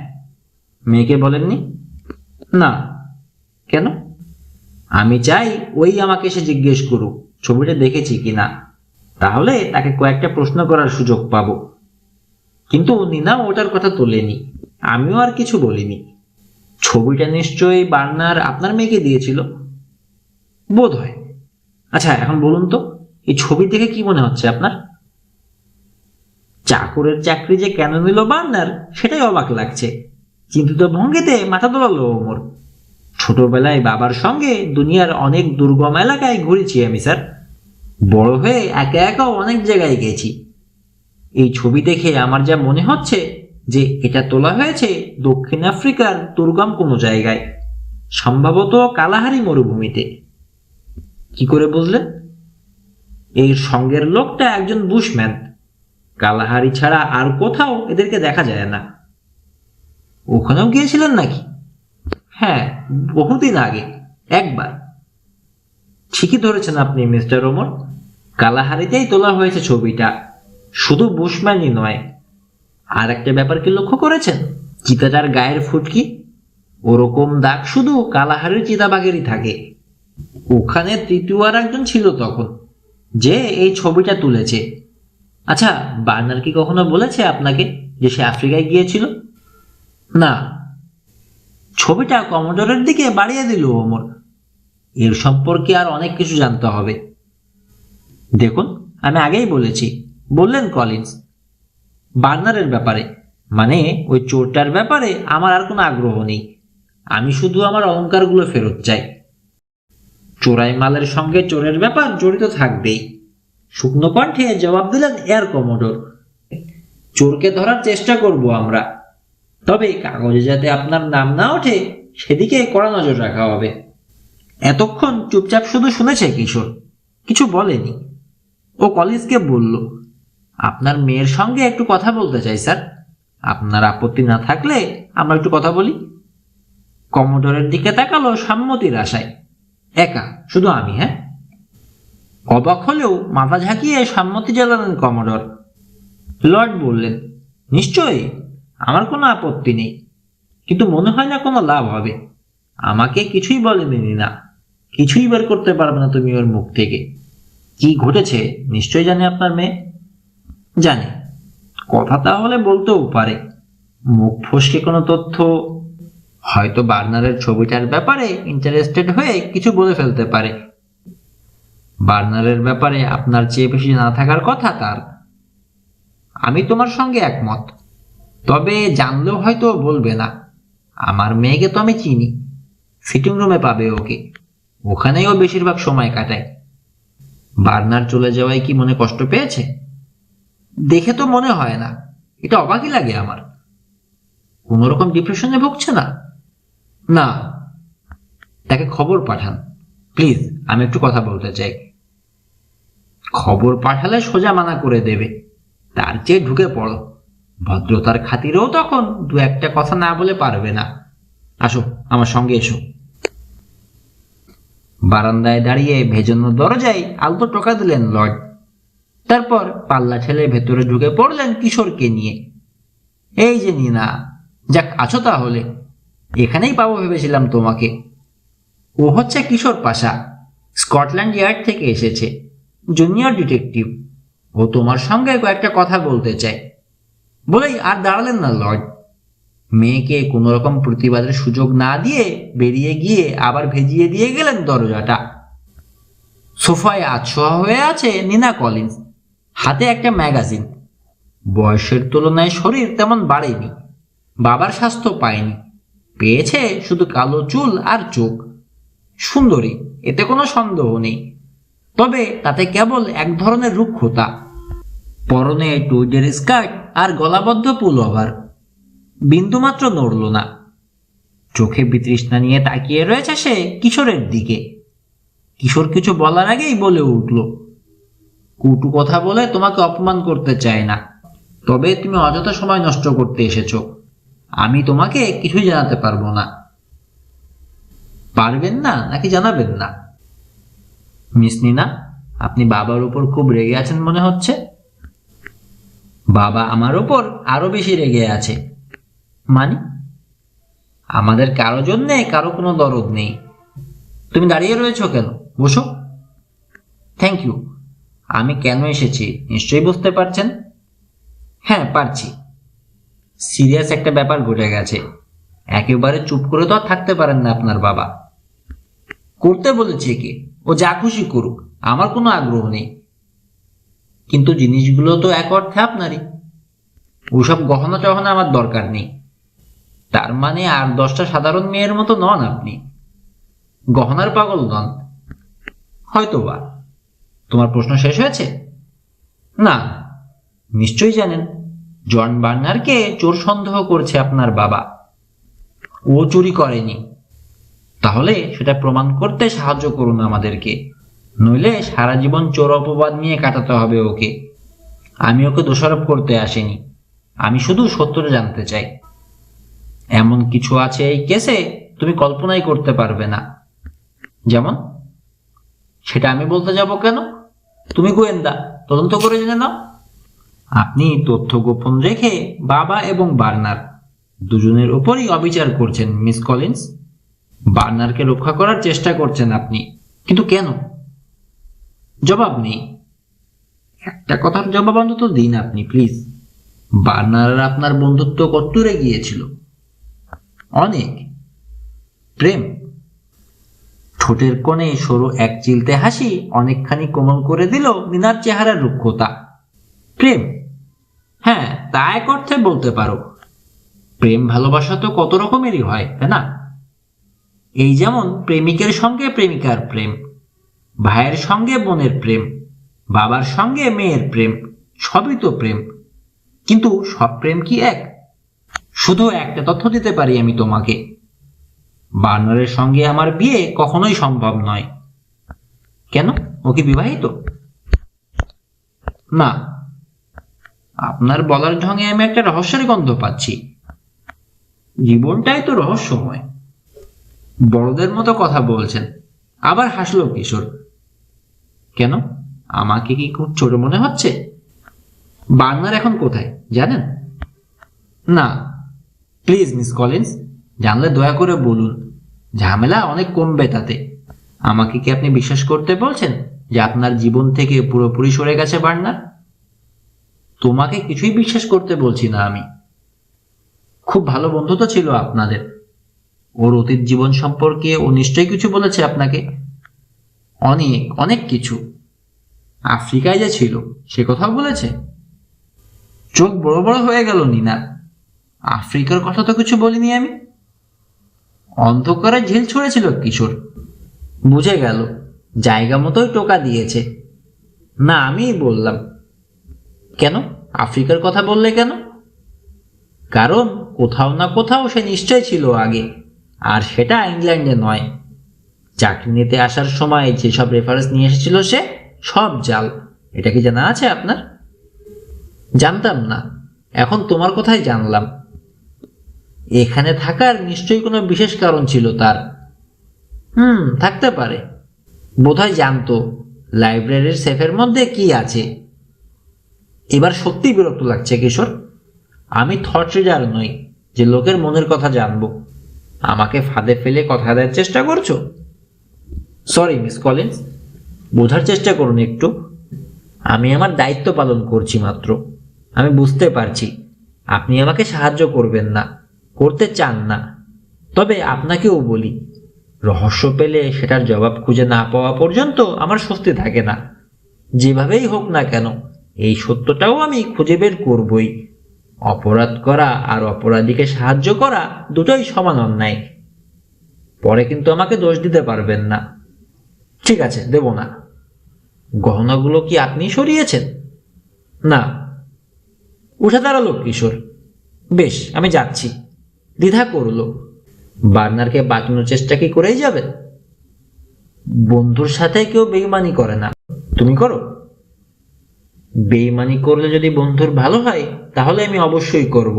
মেয়েকে বলেননি? না। কেন? আমি চাই ওই আমাকে এসে জিজ্ঞেস করুক ছবিটা দেখেছি কিনা, তাহলে তাকে কয়েকটা প্রশ্ন করার সুযোগ পাবো। কিন্তু নিনা ওটার কথা তোলেনি, আমিও আর কিছু বলিনি। ছবিটা নিশ্চয়ই বার্নার আপনার মেয়েকে দিয়েছিল বোধ হয়। আচ্ছা, এখন বলুন তো, এই ছবি দেখে কি মনে হচ্ছে আপনার? চাকরের চাকরি যে কেন নিল বার্নার, সেটাই অবাক লাগছে। চিন্তিত ভঙ্গিতে মাথা দোলালো ওমর। ছোটবেলায় বাবার সঙ্গে দুনিয়ার অনেক দুর্গম এলাকায় ঘুরেছি আমি স্যার। বড় হয়ে একা একাও অনেক জায়গায় গেছি। এই ছবি দেখে আমার যা মনে হচ্ছে যে এটা তোলা হয়েছে দক্ষিণ আফ্রিকার দুর্গম কোনো জায়গায়, সম্ভবত কালাহারি মরুভূমিতে। কি করে বুঝলেন? এর সঙ্গের লোকটা একজন বুশম্যান। কালাহারি ছাড়া আর কোথাও এদেরকে দেখা যায় না। ওখানেও গিয়েছিলেন নাকি? হ্যাঁ, বহুদিন আগে একবার। ঠিকই ধরেছেন আপনি মিস্টার ওমর, কালাহারিতেই তোলা হয়েছে ছবিটা। শুধু বুশম্যানই নয়, আর একটা ব্যাপার কি লক্ষ্য করেছেন? চিতাটার গায়ের ফুটকি, ওরকম দাগ শুধু কালাহারির চিতাবাঘেরই থাকে। ওখানে তৃতীয় আর একজন ছিল তখন, যে এই ছবিটা তুলেছে। আচ্ছা, বার্নার কি কখনো বলেছে আপনাকে যে সে আফ্রিকায় গিয়েছিল? না। ছবিটা কমোডরের দিকে বাড়িয়ে দিল ওমর। এর সম্পর্কে আর অনেক কিছু জানতে হবে। দেখুন, আমি আগেই বলেছি, বললেন কলিন্স। বার্নারের ব্যাপারে, মানে ওই চোরটার ব্যাপারে আমার আর কোনো আগ্রহ নেই। আমি শুধু আমার অলংকারগুলো ফেরত চাই। চোরাই মালের সঙ্গে চোরের ব্যাপার জড়িত থাকবেই, শুকনো কণ্ঠে জবাব দিলেন এয়ার কমোডোর। চোরকে ধরার চেষ্টা করব আমরা, তবে কাগজে যাতে আপনার নাম না ওঠে সেদিকে কড়া নজর রাখা হবে। এতক্ষণ চুপচাপ শুধু শুনেছে কিশোর, কিছু বলেনি। ও কলিন্সকে বলল, আপনার মেয়ের সঙ্গে একটু কথা বলতে চাই স্যার। আপনার আপত্তি না থাকলে আমরা একটু কথা বলি। কমোডরের দিকে তাকালো সম্মতির আশায়। একা, শুধু আমি? হ্যাঁ। অবাক হলেও মাথা ঝাঁকিয়ে সম্মতি জানালেন কমোডর। লর্ড বললেন, নিশ্চয়ই, আমার কোনো আপত্তি নেই, কিন্তু মনে হয় না কোনো লাভ হবে। আমাকে কিছুই বলেনি না, কিছুই বের করতে পারবে না তুমি ওর মুখ থেকে। কি ঘটেছে নিশ্চয়ই জানে আপনার মেয়ে। জানে, কথা তাহলে বলতেও পারে। মুখ ফসকে কোনো তথ্য, হয়তো বার্নারের ছবিটার ব্যাপারে ইন্টারেস্টেড হয়ে কিছু বলে ফেলতে পারে। বার্নারের ব্যাপারে আপনার চেয়ে বেশি না থাকার কথা তার। আমি তোমার সঙ্গে একমত, তবে জানলেও হয়তো বলবে না। আমার মেয়েকে তো আমি চিনি, ফিটিং রুমে পাবে ওকে, ওখানেই ও বেশিরভাগ সময় কাটায়। বার্নার চলে যাওয়ায় কি মনে কষ্ট পেয়েছে? দেখে তো মনে হয় না, এটা অবাকই লাগে আমার। কোনো রকম ডিপ্রেশনে ভুগছে না? না। তাকে খবর পাঠান প্লিজ, আমি একটু কথা বলতে চাই। খবর পাঠালে সোজা মানা করে দেবে, তার চেয়ে ঢুকে পড়ো। ভদ্রতার খাতিরেও তখন দু একটা কথা না বলে পারবে না। আসো, আমার সঙ্গে এসো। বারান্দায় দাঁড়িয়ে ভেজানো দরজায় আলতো টোকা দিলেন লর্ড। তারপর পাল্লা ঠেলে ভেতরে ঢুকে পড়লেন কিশোরকে নিয়ে। এই যে নিনা, যাক আছো তাহলে। এখানেই পাবো ভেবেছিলাম তোমাকে। ও হচ্ছে কিশোর পাশা, স্কটল্যান্ড ইয়ার্ড থেকে এসেছে, জুনিয়র ডিটেকটিভ। ও তোমার সঙ্গে কয়েকটা কথা বলতে চায়। বলেই আর দাঁড়ালেন না লর্ড। মেয়েকে কোনো রকম প্রতিবাদের সুযোগ না দিয়ে বেরিয়ে গিয়ে আবার ভেজিয়ে দিয়ে গেলেন দরজাটা। সোফায় আছোয়া হয়ে আছে নিনা কলিন্স, হাতে একটা ম্যাগাজিন। বয়সের তুলনায় শরীর তেমন বাড়েনি, বাবার স্বাস্থ্য পায়নি, পেয়েছে শুধু কালো চুল আর চোখ। সুন্দরী, এতে কোনো সন্দেহ নেই, তবে তাতে কেবল এক ধরনের রুক্ষতা। পরনে টুইডের স্কার্ট আর গলাবদ্ধ পুলওভার। বিন্দুমাত্র নড়ল না, চোখে বিতৃষ্ণা নিয়ে তাকিয়ে রয়েছে সে কিশোরের দিকে। কিশোর কিছু বলার আগেই বলে উঠল, কটু কথা বলে তোমাকে অপমান করতে চায় না, তবে তুমি অযথা সময় নষ্ট করতে এসেছো। আমি তোমাকে কিছুই জানাতে পারবো না। পারবেন না নাকি জানাবেন না? মিস নিনা, আপনি বাবার উপর খুব রেগে আছেন মনে হচ্ছে। বাবা আমার উপর আরো বেশি রেগে আছে। মানে? আমাদের কারো জন্যে কারো কোনো দরদ নেই। তুমি দাঁড়িয়ে রয়েছো কেন? বসো। Thank you. আমি কেন এসেছি নিশ্চয়ই বুঝতে পারছেন। হ্যাঁ, পারছি। সিরিয়াস একটা ব্যাপার ঘটে গেছে, একেবারে চুপ করে তো আর থাকতে পারেন না আপনার বাবা। করতে বলেছে কি? ও যা খুশি করুক, আমার কোনো আগ্রহ নেই। কিন্তু জিনিসগুলো তো এক অর্থে আপনারই। ওসব গহনা টহনা আমার দরকার নেই। তার মানে আর 10টা সাধারণ মেয়ের মতো নন আপনি, গহনার পাগল নন। হয়তোবা। তোমার প্রশ্ন শেষ হয়েছে? না, নিশ্চয়ই জানেন জন বার্নারকে চোর সন্দেহ করছে আপনার বাবা। ও চুরি করেনি। তাহলে সেটা প্রমাণ করতে সাহায্য করুন আমাদেরকে, নইলে সারা জীবন চোর অপবাদ নিয়ে কাটাতে হবে ওকে। আমি ওকে দোষারোপ করতে আসিনি, আমি শুধু সত্যটা জানতে চাই। এমন কিছু আছে এই কেসে তুমি কল্পনাই করতে পারবে না। যেমন? সেটা আমি বলতে যাব কেন? তুমি গোয়েন্দা, তদন্ত করে জেনে নাও। আপনি তথ্য গোপন রেখে বাবা এবং বার্নার দুজনের উপরই অবিচার করছেন মিস কলিন্স। বার্নারকে রক্ষা করার চেষ্টা করছেন আপনি, কিন্তু কেন? জবাব নেই। একটা কথার জবাব অন্তত দিন আপনি প্লিজ। বার্নার আর আপনার বন্ধুত্ব কতদূরে গিয়েছিল? অনেক। প্রেম? ঠোঁটের কোণে সরু এক চিলতে হাসি অনেকখানি কোমল করে দিল নিনার চেহারার রুক্ষতা। প্রেম? হ্যাঁ, তা এক অর্থে বলতে পারো। প্রেম ভালোবাসা তো কত রকমেরই হয়, তাই না? এই যেমন প্রেমিকের সঙ্গে প্রেমিকার প্রেম, ভাইয়ের সঙ্গে বোনের প্রেম, বাবার সঙ্গে মেয়ের প্রেম, সবই তো প্রেম। কিন্তু সব প্রেম কি এক? শুধু একটা তথ্য দিতে পারি আমি তোমাকে, বার্নারের সঙ্গে আমার বিয়ে কখনোই সম্ভব নয়। কেন? ও কি বিবাহিত? না। আপনার বলার ঢঙে আমি একটা রহস্যের গন্ধ পাচ্ছি। জীবনটাই তো রহস্যময়। বড়দের মতো কথা বলছেন। আবার হাসলো কিশোর। কেন, আমাকে কি খুব ছোট মনে হচ্ছে? বার্নার এখন কোথায় জানেন? না, প্লিজ মিস কলিন্স, জানলে দয়া করে বলুন, ঝামেলা অনেক কমবে তাতে। আমাকে কি আপনি বিশ্বাস করতে বলছেন যে আপনার জীবন থেকে পুরোপুরি সরে গেছে বার্নার? তোমাকে কিছুই বিশ্বাস করতে বলছি না আমি। খুব ভালো বন্ধুত্ব ছিল আপনাদের। ওর অতীত জীবন সম্পর্কে ও নিশ্চয়ই কিছু বলেছে আপনাকে। অনেক অনেক কিছু। আফ্রিকায় যে ছিল সে কথাও বলেছে। চোখ বড় বড় হয়ে গেল নিনা। আফ্রিকার কথা তো কিছু বলিনি আমি। অন্ধকারে ঝিল ছড়েছিল কিশোর। বুঝে গেল, জায়গা মতোই টোকা দিয়েছে। না, আমিই বললাম। কেন আফ্রিকার কথা বললে কেন? কারণ কোথাও না কোথাও সে নিশ্চয় ছিল আগে, আর সেটা ইংল্যান্ডে নয়। চাকরি নিতে আসার সময় যেসব রেফারেন্স নিয়ে এসেছিল সে সব জাল। এটা কি জানা আছে আপনার? জানতাম না, এখন তোমার কথাই জানলাম। এখানে থাকার নিশ্চয়ই কোনো বিশেষ কারণ ছিল তার। থাকতে পারে। বোধহয় জানতো লাইব্রেরির সেফের মধ্যে কি আছে। এবার সত্যি বিরক্ত লাগছে কিশোর। আমি থট রিডার নই যে লোকের মনের কথা জানবো। আমাকে ফাঁদে ফেলে কথা দেওয়ার চেষ্টা করছো? সরি মিস কলিন্স, বোঝার চেষ্টা করুন একটু। আমি আমার দায়িত্ব পালন করছি মাত্র। আমি বুঝতে পারছি আপনি আমাকে সাহায্য করবেন না, করতে চান না। তবে আপনাকেও বলি, রহস্য পেলে সেটার জবাব খুঁজে না পাওয়া পর্যন্ত আমার স্বস্তি থাকে না। যেভাবেই হোক না কেন এই সত্যটাও আমি খুঁজে বের করবই। অপরাধ করা আর অপরাধীকে সাহায্য করা দুটোই সমান অন্যায়। পরে কিন্তু আমাকে দোষ দিতে পারবেন না। ঠিক আছে, দেব না। গহনাগুলো কি আপনি সরিয়েছেন? না। উঠে দাঁড়ালো কিশোর। বেশ, আমি যাচ্ছি। দ্বিধা করল। বার্নারকে বাঁচানোর চেষ্টা কি করেই যাবেন? বন্ধুর সাথে কেউ বেইমানি করে না। তুমি করো? বেইমানি করলে যদি বন্ধুর ভালো হয় তাহলে আমি অবশ্যই করব।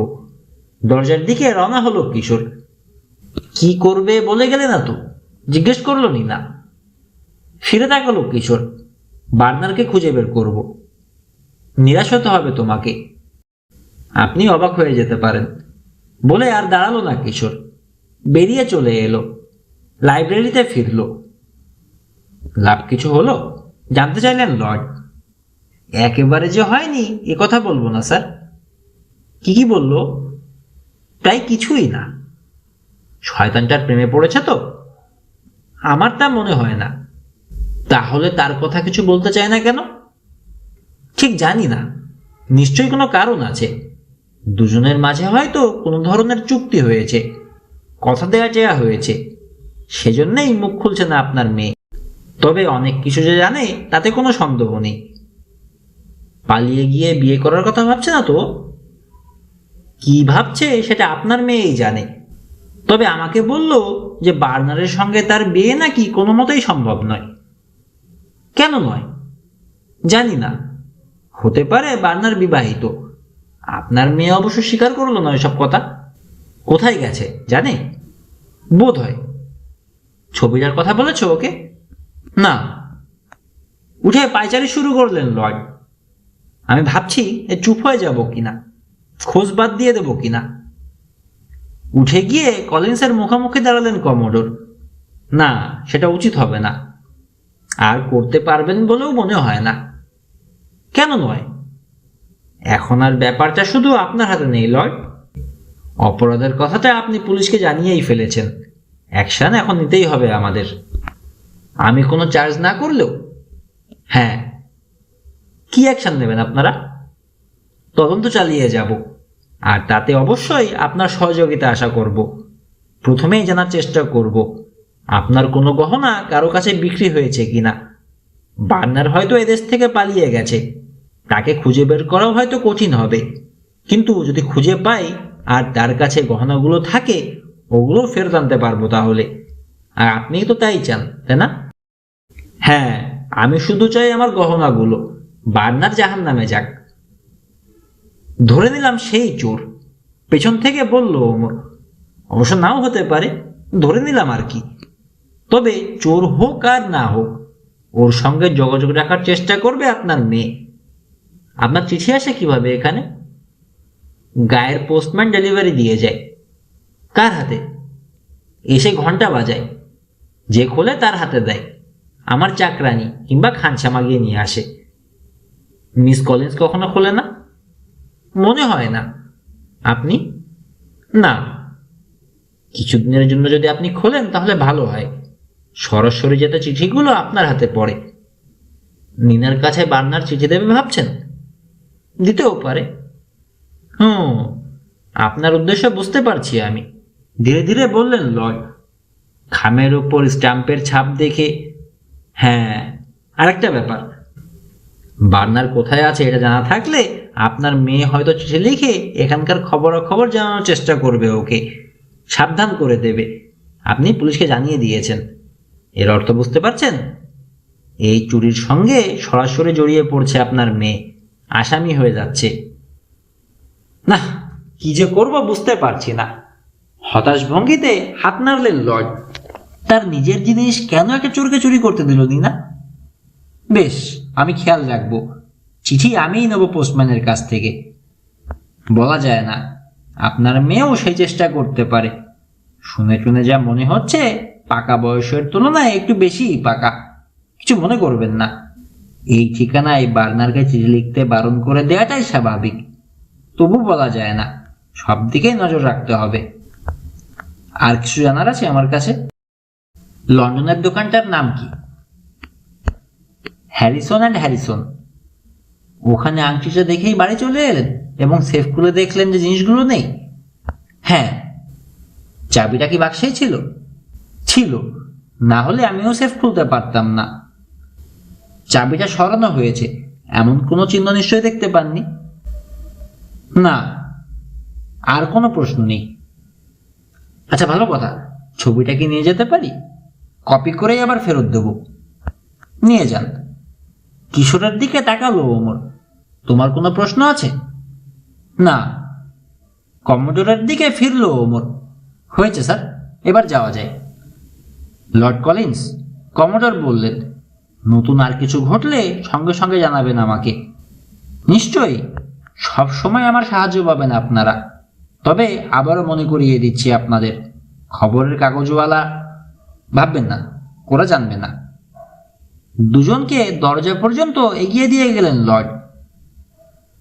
দরজার দিকে রওনা হলো কিশোর। কি করবে বলে গেলে না তো? জিজ্ঞেস করলো না। ফিরে তাকালো কিশোর। বার্নারকে খুঁজে বের করব। নিরাশ হতে হবে তোমাকে। আপনি অবাক হয়ে যেতে পারেন। বলে আর দাঁড়ালো না কিশোর। বেরিয়ে চলে এলো। লাইব্রেরিতে ফিরল। লাভ কিছু হলো জানতে চাইলেন লর্ড। একেবারে যে হয়নি এ কথা বলবো না স্যার। কি বললো? প্রায় কিছুই না। শয়তানটার প্রেমে পড়েছে তো? আমার তা মনে হয় না। তাহলে তার কথা কিছু বলতে চায় না কেন? ঠিক জানি না। নিশ্চয়ই কোনো কারণ আছে। দুজনের মাঝে হয়তো কোনো ধরনের চুক্তি হয়েছে, কথা দেওয়া চেয়া হয়েছে। সেজন্যই মুখ খুলছে না আপনার মেয়ে। তবে অনেক কিছু যে জানে তাতে কোনো সন্দেহ নেই। পালিয়ে গিয়ে বিয়ে করার কথা ভাবছে না তো? কি ভাবছে সেটা আপনার মেয়েই জানে। তবে আমাকে বলল যে বার্নারের সঙ্গে তার বিয়ে নাকি কোনো মতেই সম্ভব নয়। কেন নয় জানি না। হতে পারে বার্নার বিবাহিত। আপনার মেয়ে অবশ্য স্বীকার করলো না এসব কথা। কোথায় গেছে জানে? বোধ হয়। ছবিটার কথা বলেছ ওকে? না। উঠে পায়চারি শুরু করলেন লর্ড। আমি ভাবছি চুপ হয়ে যাব কিনা, খোঁজ বাদ দিয়ে দেব কিনা। উঠে গিয়ে কলিন্সের মুখোমুখি দাঁড়ালেন কমোডোর। না, সেটা উচিত হবে না। আর করতে পারবেন বলেও মনে হয় না। কেন নয়? এখন আর ব্যাপারটা শুধু আপনার হাতে নেই লর্ড। অপরাধের কথাটা আপনি পুলিশকে জানিয়েই ফেলেছেন। অ্যাকশন এখন নিতেই হবে আমাদের। আমি কোনো চার্জ না করলেও? হ্যাঁ। কি অ্যাকশন নেবেন আপনারা? তদন্ত চালিয়ে যাব, আর তাতে অবশ্যই আপনার সহযোগিতা আশা করব। প্রথমেই জানার চেষ্টা করব আপনার কোনো গহনা কারো কাছে বিক্রি হয়েছে কিনা। বার্নার হয়তো এদেশ থেকে পালিয়ে গেছে। তাকে খুঁজে বের করাও হয়তো কঠিন হবে, কিন্তু যদি খুঁজে পাই আর তার কাছে গহনাগুলো থাকে ওগুলো ফেরত আনতে পারবো তাহলে। আর আপনিই তো তাই চান, তাই না? হ্যাঁ, আমি শুধু চাই আমার গহনাগুলো বার্নার জাহান্নামে যাক। ধরে নিলাম সেই চোর। পেছন থেকে বলল ওমর। অবশ্য নাও হতে পারে, ধরে নিলাম আর কি। তবে চোর হোক আর না হোক, ওর সঙ্গে যোগাযোগ রাখার চেষ্টা করবে আপনার মেয়ে। আপনার চিঠি আসে কিভাবে এখানে? গায়ের পোস্টম্যান ডেলিভারি দিয়ে যায়। কার হাতে? এসে ঘন্টা বাজায়, যে খোলে তার হাতে দেয়। আমার চাকরানি কিংবা খানসামা গিয়ে নিয়ে আসে। মিস কলিন্স কখনো খোলে না? মনে হয় না। আপনি? না। কিছুদিনের জন্য যদি আপনি খোলেন তাহলে ভালো হয়। সরাসরি যেতে চিঠিগুলো আপনার হাতে পড়ে। নিনার কাছে বার্নার চিঠি দেবে ভাবছেন? দিতেও পারে। আপনার উদ্দেশ্য বুঝতে পারছি আমি, ধীরে ধীরে বললেন লর্ড। খামের উপর স্ট্যাম্পের ছাপ দেখে। হ্যাঁ, আরেকটা ব্যাপার, বার্নার কোথায় আছে এটা জানা থাকলে আপনার মেয়ে হয়তো চিঠি লিখে এখানকার খবরাখবর জানানোর চেষ্টা করবে, ওকে সাবধান করে দেবে। আপনি পুলিশকে জানিয়ে দিয়েছেন। এর অর্থ বুঝতে পারছেন? এই চুরির সঙ্গে সরাসরি জড়িয়ে পড়ছে আপনার মেয়ে, আসামি হয়ে যাচ্ছে। না, কি যে করব বুঝতে পারছি না। হতাশ ভঙ্গিতে হাত নাড়লেন লর্ড। তার নিজের জিনিস কেন একটা চোরকে চুরি করতে দিল নিনা? বেশ, আমি খেয়াল রাখবো। চিঠি আমিই নেব পোস্টম্যানের কাছ থেকে। বলা যায় না, আপনার মেয়েও সেই চেষ্টা করতে পারে। শুনে শুনে যা মনে হচ্ছে পাকা বয়সের তুলনায় একটু বেশিই পাকা। কিছু মনে করবেন না। এই ঠিকানায় বার্নারকে চিঠি লিখতে বারণ করে দেওয়াটাই স্বাভাবিক। তবু বলা যায় না, সব দিকেই নজর রাখতে হবে। আর কিছু জানার আছে আমার কাছে? লন্ডনের দোকানটার নাম কি? Harrison and Harrison. ওখানে আংটিটা দেখেই বাড়ি চলে এলেন এবং সেফ খুলে দেখলেন যে জিনিসগুলো নেই? হ্যাঁ। চাবিটা কি বাক্সেই ছিল? ছিল, না হলে আমিও সেফ খুলতে পারতাম না। চাবিটা সরানো হয়েছে এমন কোনো চিহ্ন নিশ্চয়ই দেখতে পাননি? না। আর কোনো প্রশ্ন নেই? আচ্ছা, ভালো কথা। ছবিটা কি নিয়ে যেতে পারি? কপি করেই আবার ফেরত দেব। নিয়ে যান। কিশোরের দিকে তাকালো ওমর। তোমার কোনো প্রশ্ন আছে? না। কমোডোরের দিকে ফিরল ওমর। হয়েছে স্যার, এবার যাওয়া যায়। লর্ড কলিন্স, কমোডোর বললেন, নতুন আর কিছু ঘটলে সঙ্গে সঙ্গে জানাবেন আমাকে। নিশ্চয়ই, সব সময় আমার সাহায্য পাবেন আপনারা। তবে আবারও মনে করিয়ে দিচ্ছি আপনাদের, খবরের কাগজওয়ালা ভাববেন না, ওরা জানবে না। দুজনকে দরজা পর্যন্ত এগিয়ে দিয়ে গেলেন লর্ড।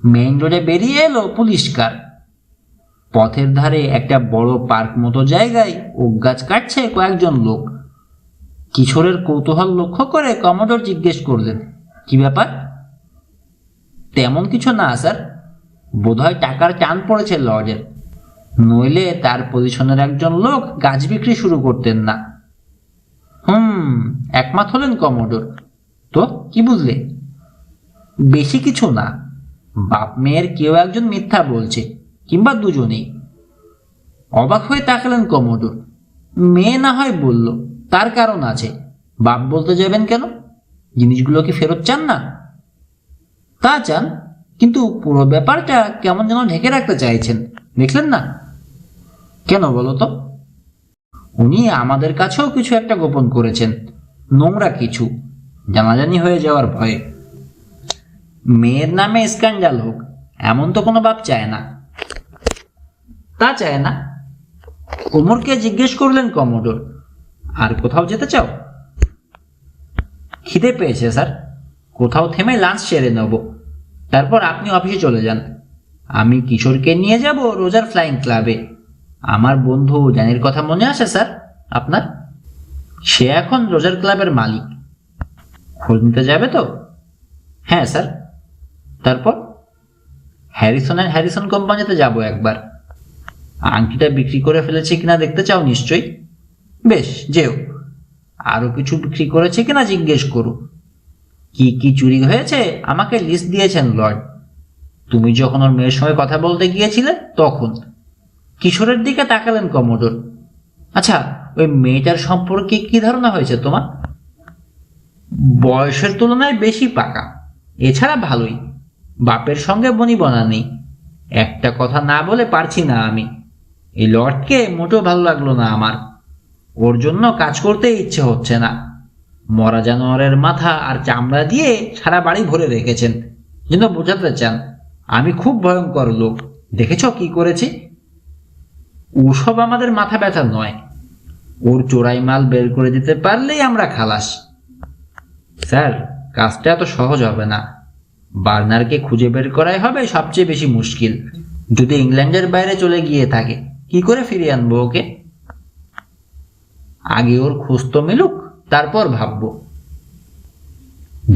মেইন রোডে বেরিয়ে এলো পুলিশ কার। পথের ধারে একটা বড় পার্ক মতো জায়গায় ওক গাছ কাটছে কয়েকজন লোক। কিশোরের কৌতূহল লক্ষ্য করে কমোডোর জিজ্ঞেস করলেন, কি ব্যাপার? তেমন কিছু না স্যার, বোধহয় টাকার টান পড়েছে লর্ডের, নইলে তার পজিশনের একজন লোক গাছ বিক্রি শুরু করতেন না। একমত হলেন কমোডোর। তো কি বুঝলে? বেশি কিছু না, বাপ মেয়ের কেউ একজন মিথ্যা বলছে, কিংবা দুজনেই। অবাক হয়ে তাকালেন কমোডোর। মেয়ে না হয় বলল, তার কারণ আছে। বাপ বলতে যাবেন কেন? জিনিসগুলো কি ফেরত চান না? তা চান, কিন্তু পুরো ব্যাপারটা কেমন যেন ঢেকে রাখতে চাইছেন, দেখলেন না? কেন বলো তো? উনি আমাদের কাছেও কিছু একটা গোপন করেছেন, নোংরা কিছু, জানাজানি হয়ে যাওয়ার ভয়ে। মেয়ের নামে স্ক্যান্ডাল হোক, এমন তো কোনো বাপ চায় না। তা চায় না? ওমরকে জিজ্ঞেস করলেন কমোডোর, আর কোথাও যেতে চাও? খিদে পেয়েছে স্যার, কোথাও থেমে লাঞ্চ সেরে নেব, তারপর আপনি অফিসে চলে যান। আমি কিশোরকে নিয়ে যাব রোজার ফ্লাইং ক্লাবে। আমার বন্ধু জানির কথা মনে আছে স্যার আপনার? সে এখন রোজার ক্লাবের মালিক। খোঁজ নিতে যাবে তো? হ্যাঁ স্যার। তারপর হ্যারিসন অ্যান্ড হ্যারিসন কোম্পানিতে যাব একবার। আংটিটা বিক্রি করে ফেলেছে কিনা দেখতে চাও নিশ্চয়ই? বেশ, যেও। আরো কিছু বিক্রি করেছে কিনা জিজ্ঞেস করো। কি কি চুরি হয়েছে আমাকে লিস্ট দিয়েছেন লর্ড। তুমি যখন ওর মেয়ের সঙ্গে কথা বলতে গিয়েছিলে তখন। কিশোরের দিকে তাকালেন কমোডোর। আচ্ছা, ওই মেয়েটার সম্পর্কে কি ধারণা হয়েছে তোমার? বয়সের তুলনায় বেশি পাকা, এছাড়া ভালোই। বাপের সঙ্গে বনিবনা নেই। একটা কথা না বলে পারছি না আমি। এই লর্ডকে মোটেও ভালো লাগলো না আমার। ওর জন্য কাজ করতে ইচ্ছে হচ্ছে না। মরা জানোয়ারের মাথা আর চামড়া দিয়ে সারা বাড়ি ভরে রেখেছেন, যেন বোঝাতে চান আমি খুব ভয়ঙ্কর লোক। দেখেছ কি করেছি? ওসব আমাদের মাথা ব্যথা নয়। ওর চোরাই মাল বের করে দিতে পারলেই আমরা খালাস। স্যার, কাজটা এত সহজ হবে না। বার্নারকে খুঁজে বের করাই হবে সবচেয়ে বেশি মুশকিল। যদি ইংল্যান্ডের বাইরে চলে গিয়ে থাকে, কি করে ফিরিয়ে আনবো ওকে? আগে ওর খোঁজ তো মিলুক, তারপর ভাববো।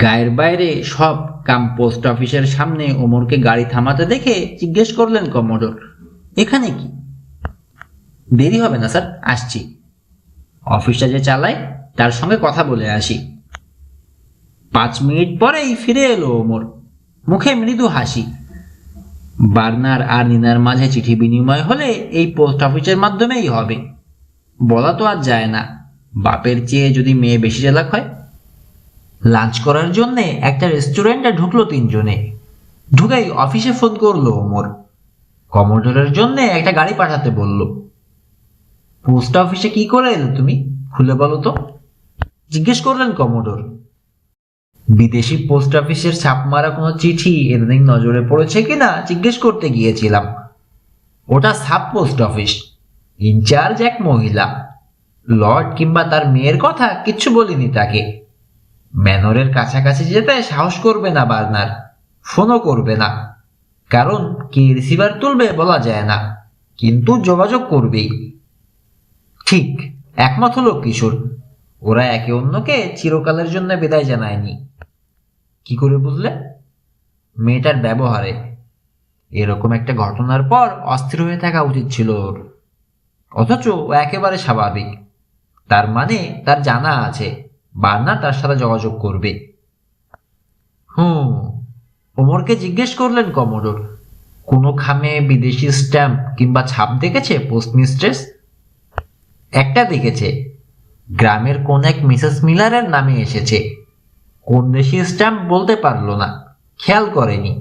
গায়ের বাইরে সব কাম পোস্ট অফিসের সামনে ওমরকে গাড়ি থামাতে দেখে জিজ্ঞেস করলেন কমোডর, এখানে কি? দেরি হবে না স্যার, আসছি। অফিসটা যে চালায় তার সঙ্গে কথা বলে আসি। 5 মিনিট পরেই ফিরে এলো ওমর, মুখে মৃদু হাসি। বার্নার আর নিনার মাঝে চিঠি বিনিময় হলে এই পোস্ট অফিসের মাধ্যমেই হবে। বলা তো আর যায় না, বাপের চেয়ে যদি মেয়ে বেশি চালাক হয়। লাঞ্চ করার জন্য একটা রেস্টুরেন্টে ঢুকলো 3 জনে। ঢুকেই অফিসে ফোন করলো ওমর। কমোডরের জন্য একটা গাড়ি পাঠাতে বলল। পোস্ট অফিসে কি করে এলে তুমি, খুলে বলো তো, জিজ্ঞেস করলেন কমোডর। বিদেশি পোস্ট অফিসের ছাপ মারা কোনো চিঠি এদিন নজরে পড়েছে কিনা জিজ্ঞেস করতে গিয়েছিলাম। ওটা সাব পোস্ট অফিস, ইনচার্জ এক মহিলা। লর্ড কিংবা তার মেয়ের কথা কিচ্ছু বলিনি তাকে। ম্যানরের কাছাকাছি যেতে সাহস করবে না বার্নার, ফোনও করবে না, কারণ কে রিসিভার তুলবে বলা যায় না, কিন্তু যোগাযোগ করবেই। ঠিক, একমত হলো কিশোর। ওরা একে অন্যকে চিরকালের জন্য বিদায় জানায়নি। কি করে বুঝলে? মেয়েটার ব্যবহারে। এরকম একটা ঘটনার পর অস্থির হয়ে থাকা উচিত ছিল ওর, অথচ ও একেবারে স্বাভাবিক। তার মানে তার জানা আছে বার্নার তার সাথে যোগাযোগ করবে। ওমরকে জিজ্ঞেস করলেন কমোডর, কোনো খামে বিদেশি স্ট্যাম্প কিংবা ছাপ দেখেছে পোস্ট মিস্ট্রেস? একটা দেখেছে, গ্রামের কোন এক মিসেস মিলারের নামে এসেছে। কোন দেশি স্ট্যাম্প বলতে পারলো না, খেয়াল করেনি,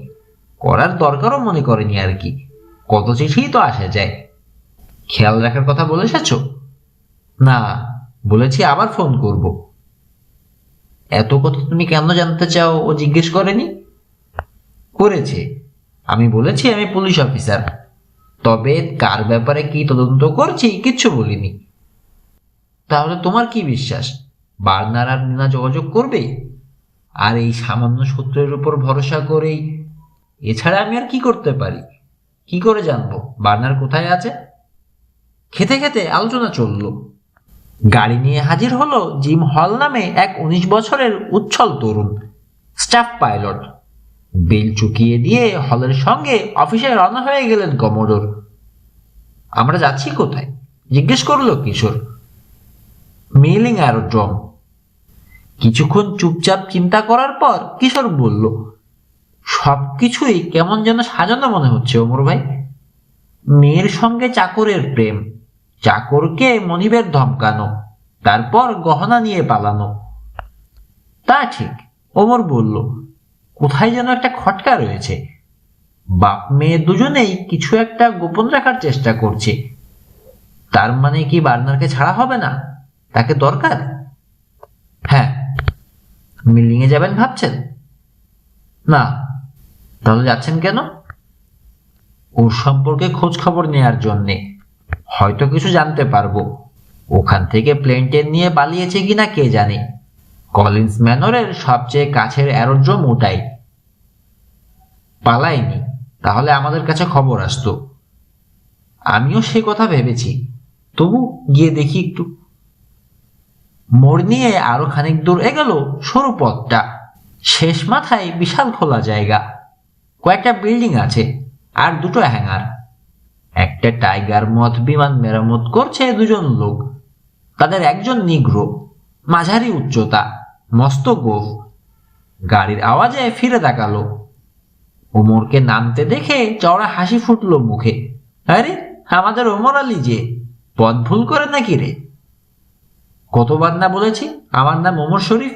করার দরকারও মনে করেনি আর কি। কত চিঠিই তো আসে যায়। খেয়াল রাখার কথা বলে এসেছ? না, বলেছি আবার ফোন করব। এত কথা তুমি কেন জানতে চাও ও জিজ্ঞেস করেনি? করেছে। আমি বলেছি আমি পুলিশ অফিসার, তবে কার ব্যাপারে কি তদন্ত করছি কিচ্ছু বলিনি। তাহলে তোমার কি বিশ্বাস বার্নার আর নিনা যোগাযোগ করবে? আর এই সামান্য সূত্রের উপর ভরসা করেই? এছাড়া আমি আর কি করতে পারি? কি করে জানবো বার্নার কোথায় আছে? খেতে খেতে আলোচনা চলল। গাড়ি নিয়ে হাজির হলো জিম হল নামে এক 19 বছরের উচ্ছল তরুণ, স্টাফ পাইলট। বেল চুকিয়ে দিয়ে হলের সঙ্গে অফিসে রওনা হয়ে গেলেন কমোডর। আমরা যাচ্ছি কোথায় জিজ্ঞেস করলো কিশোর। Mailing aerodrome. কিছুক্ষণ চুপচাপ চিন্তা করার পর কিশোর বলল, সবকিছুই কেমন যেন সাজানো মনে হচ্ছে ওমর ভাই। মেয়ের সঙ্গে চাকরের প্রেম, চাকরকে মনিবের ধমকানো, তারপর গহনা নিয়ে পালানো। তা ঠিক, ওমর বলল, কোথায় যেন একটা খটকা রয়েছে। বাপ মেয়ে দুজনেই কিছু একটা গোপন রাখার চেষ্টা করছে। তার মানে কি বার্নারকে ছাড়া হবে না? তাকে দরকার। হ্যাঁ। মিলিং এ যাবেন ভাবছেন? না। তাহলে যাচ্ছেন কেন? ওর সম্পর্কে খোঁজ খবর নেয়ার জন্যে। হয়তো কিছু জানতে পারবো। ওখান থেকে প্লেন টেন নিয়ে পালিয়েছে কিনা কে জানে। কলিন্স ম্যানরের সবচেয়ে কাছের অ্যারোড্রোম ওটাই। পালায়নি, তাহলে আমাদের কাছে খবর আসতো। আমিও সে কথা ভেবেছি, তবু গিয়ে দেখি একটু। মোড় নিয়ে আরো খানিক দূর এগোল সরু পথটা। শেষ মাথায় বিশাল খোলা জায়গা, কয়েকটা বিল্ডিং আছে আর দুটো হ্যাঙ্গার। একটা টাইগার মথ বিমান মেরামত করছে 2 জন লোক। তাদের একজন নিগ্রো, মাঝারি উচ্চতা, মস্ত গোঁফ। গাড়ির আওয়াজে ফিরে তাকালো। ওমরকে নামতে দেখে চওড়া হাসি ফুটলো মুখে। আরে, আমাদের ওমর আলী যে, পথ ভুল করে নাকি রে? কতবার না বলেছি আমার নাম ওমর শরীফ।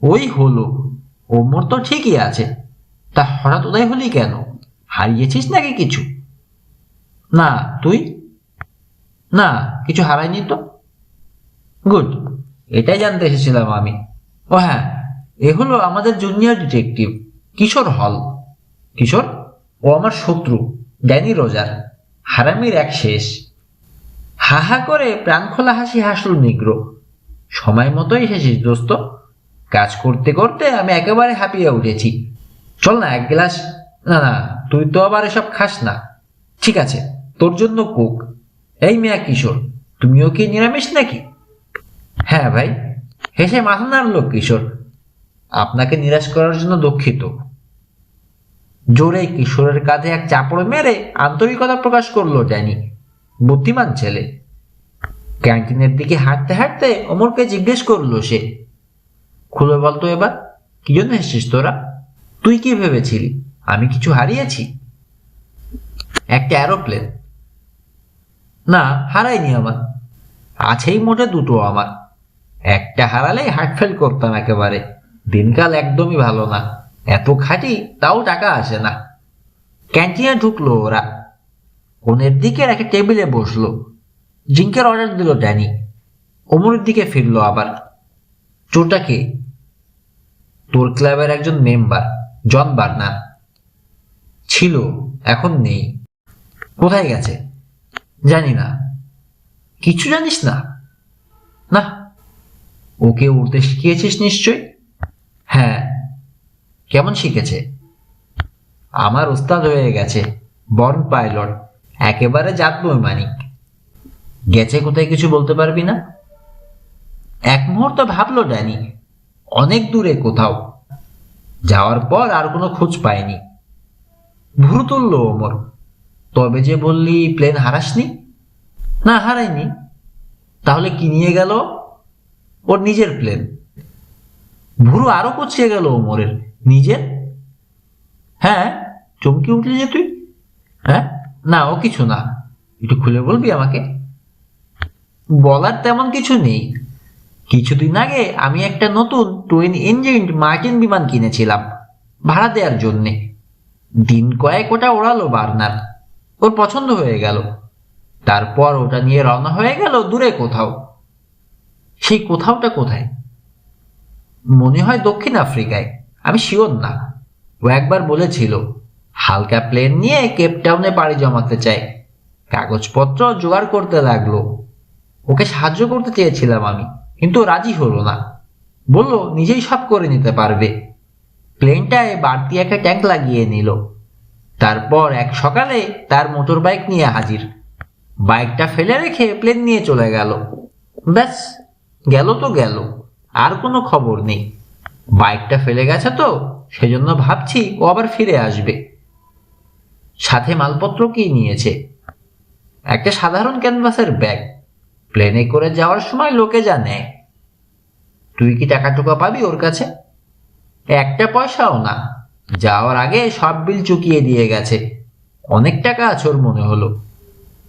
ওই হলো, ওমর তো ঠিকই আছে। তা হঠাৎ উদয় হলি কেন? হারিয়েছিস নাকি কিছু? না, তুই? না, কিছু হারাইনি তো। গুড, এটাই জানতে এসেছিলাম আমি। ও হ্যাঁ, এ হলো আমাদের জুনিয়র ডিটেকটিভ কিশোর হল। কিশোর? ও আমার শত্রু, ড্যানি রোজার, হারামির এক শেষ। হা হা করে প্রাণ খোলা হাসি হাসল নিগ্র। সময় মতোই এসেছিস দোস্ত। কাজ করতে করতে আমি একেবারে হাঁপিয়ে উঠেছি। চল না এক গ্লাস। না না, তুই তো আবার এসব খাস না। ঠিক আছে, তোর জন্য কোক। এই মিয়া কিশোর, তুমিও কি নিরামিষ নাকি? হ্যাঁ ভাই, হেসে মাথা নাড়ল কিশোর। আপনাকে নিরাশ করার জন্য দুঃখিত। জোরে কিশোরের কাঁধে এক চাপড় মেরে আন্তরিকতা প্রকাশ করলো ড্যানি। বুদ্ধিমান ছেলে। ক্যান্টিনের দিকে হাঁটতে হাঁটতে অমরকে জিজ্ঞেস করলো সে, খুলে বলতো এবার, কি জন্য এসেছিস তোরা? তুই কি ভেবেছিলি আমি কিছু হারিয়েছি? একটা অ্যারোপ্লেন? না, হারাইনি আমার। আছেই মোটে দুটো আমার। একটা হারালেই হার্ট ফেল করতাম একেবারে। দিনকাল একদমই ভালো না। এত খাটি তাও টাকা আসে না। ক্যান্টিনে ঢুকলো ওরা। কোণের দিকে একটা টেবিলে বসলো। ড্রিঙ্কের অর্ডার দিল ড্যানি। ওমরের দিকে ফিরলো আবার। চোরটা কে? তোর ক্লাবের একজন মেম্বার, জন বার্নার। ছিল, এখন নেই। কোথায় গেছে? জানি না। কিছু জানিস না? না। ওকে উড়তে শিখিয়েছিস নিশ্চয়? হ্যাঁ। কেমন শিখেছে? আমার ওস্তাদ হয়ে গেছে, বর্ন পাইলট, একেবারে জাত বৈমানিক। গেছে কোথায় কিছু বলতে পারবি না? এক মুহূর্ত ভাবলো ড্যানি। অনেক দূরে কোথাও। যাওয়ার পর আর কোনো খোঁজ পায়নি। ভুরু তুলল ওমর। তবে যে বললি প্লেন হারাসনি? না, হারাইনি। তাহলে কি নিয়ে গেল? ওর নিজের প্লেন। ভুরু আরো কুচকে গেল ওমরের। নিজের? হ্যাঁ। চমকে উঠলি যে তুই? হ্যাঁ, না ও কিছু না। একটু খুলে বলবি আমাকে? বলার তেমন কিছু নেই। কিছুদিন আগে আমি একটা নতুন টুইন ইঞ্জিন মার্টিন বিমান কিনেছিলাম ভাড়া দেওয়ার জন্যে। দিন কয়েক ওটা ওড়ালো বার্নার। ওর পছন্দ হয়ে গেল। তারপর ওটা নিয়ে রওনা হয়ে গেল দূরে কোথাও। সেই কোথাওটা কোথায়? মনে হয় দক্ষিণ আফ্রিকায়, আমি শিওর না। ও একবার বলেছিল হালকা প্লেন নিয়ে কেপটাউনে পাড়ি জমাতে চায়। কাগজপত্র জোগাড় করতে লাগলো। ওকে সাহায্য করতে চেয়েছিলাম আমি, কিন্তু রাজি হলো না। বলল নিজেই সব করে নিতে পারবে। প্লেনটায় বাড়তি একটা ট্যাঙ্ক লাগিয়ে নিল। তারপর এক সকালে তার মোটর বাইক নিয়ে হাজির। বাইকটা ফেলে রেখে প্লেন নিয়ে চলে গেল। ব্যাস, গেল তো গেল, আর কোনো খবর নেই। বাইকটা ফেলে গেছে তো, সেজন্য ভাবছি ও আবার ফিরে আসবে। সাথে মালপত্র কি নিয়েছে? একটা সাধারণ ক্যানভাসের ব্যাগ। প্লেনে করে যাওয়ার সময় লোকে যা নেয়। তুই কি টাকা টুকা পাবি ওর কাছে? একটা পয়সাও না। যাওয়ার আগে সব বিল চুকিয়ে দিয়ে গেছে। অনেক টাকা আছে ওর মনে হলো।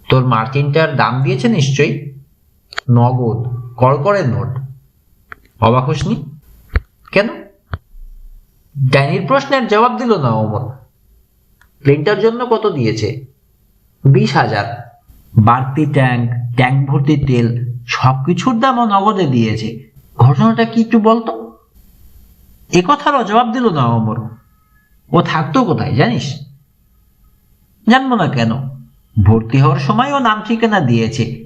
তোর মার্টিনটার দাম দিয়েছে নিশ্চয়ই? নগদ, কড়কড়ের নোট। অবাক হোসনি? কেন? ড্যানির প্রশ্নের জবাব দিল না ওমর। প্লেনটার জন্য কত দিয়েছে? 20,000। বাড়তি ট্যাঙ্ক, ট্যাঙ্ক ভর্তি তেল, সবকিছুর দামও নগদে দিয়েছে। ঘটনাটা কি একটু বলতো? এ কথারও জবাব দিল না ওমর। ও থাকতো কোথায় জানিস? জানবো না কেন? ভর্তি হওয়ার সময় ও নাম ঠিকানা দিয়েছে।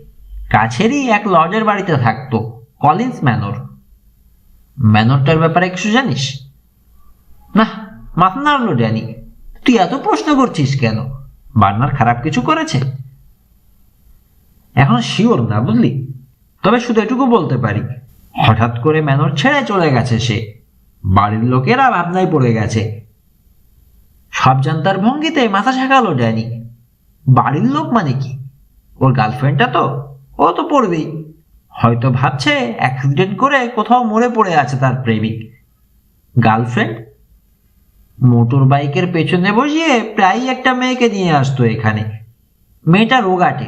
কাছেরই এক লর্ডের বাড়িতে থাকতো, কলিন্স ম্যানর। ম্যানরটার ব্যাপারে কিছু জানিস? না। মাথা নাড়লো ড্যানি। তুই এত প্রশ্ন করছিস কেন? বার্নার খারাপ কিছু করেছে? এখন শিওর না বুঝলি, তবে শুধু এটুকু বলতে পারি, হঠাৎ করে ম্যানর ছেড়ে চলে গেছে সে। বাড়ির লোকেরা ভাবনায় পড়ে গেছে। সব জানতার ভঙ্গিতে মাথা ঝাঁকালো ড্যানি। বাড়ির লোক মানে কি? ওর গার্লফ্রেন্ডটা তো, ও তো পড়বেই। হয়তো ভাবছে অ্যাক্সিডেন্ট করে কোথাও মরে পড়ে আছে তার প্রেমিক। গার্লফ্রেন্ড? মোটর বাইকের পেছনে বসিয়ে প্রায়ই একটা মেয়েকে নিয়ে আসতো এখানে। মেয়েটা রোগাটে,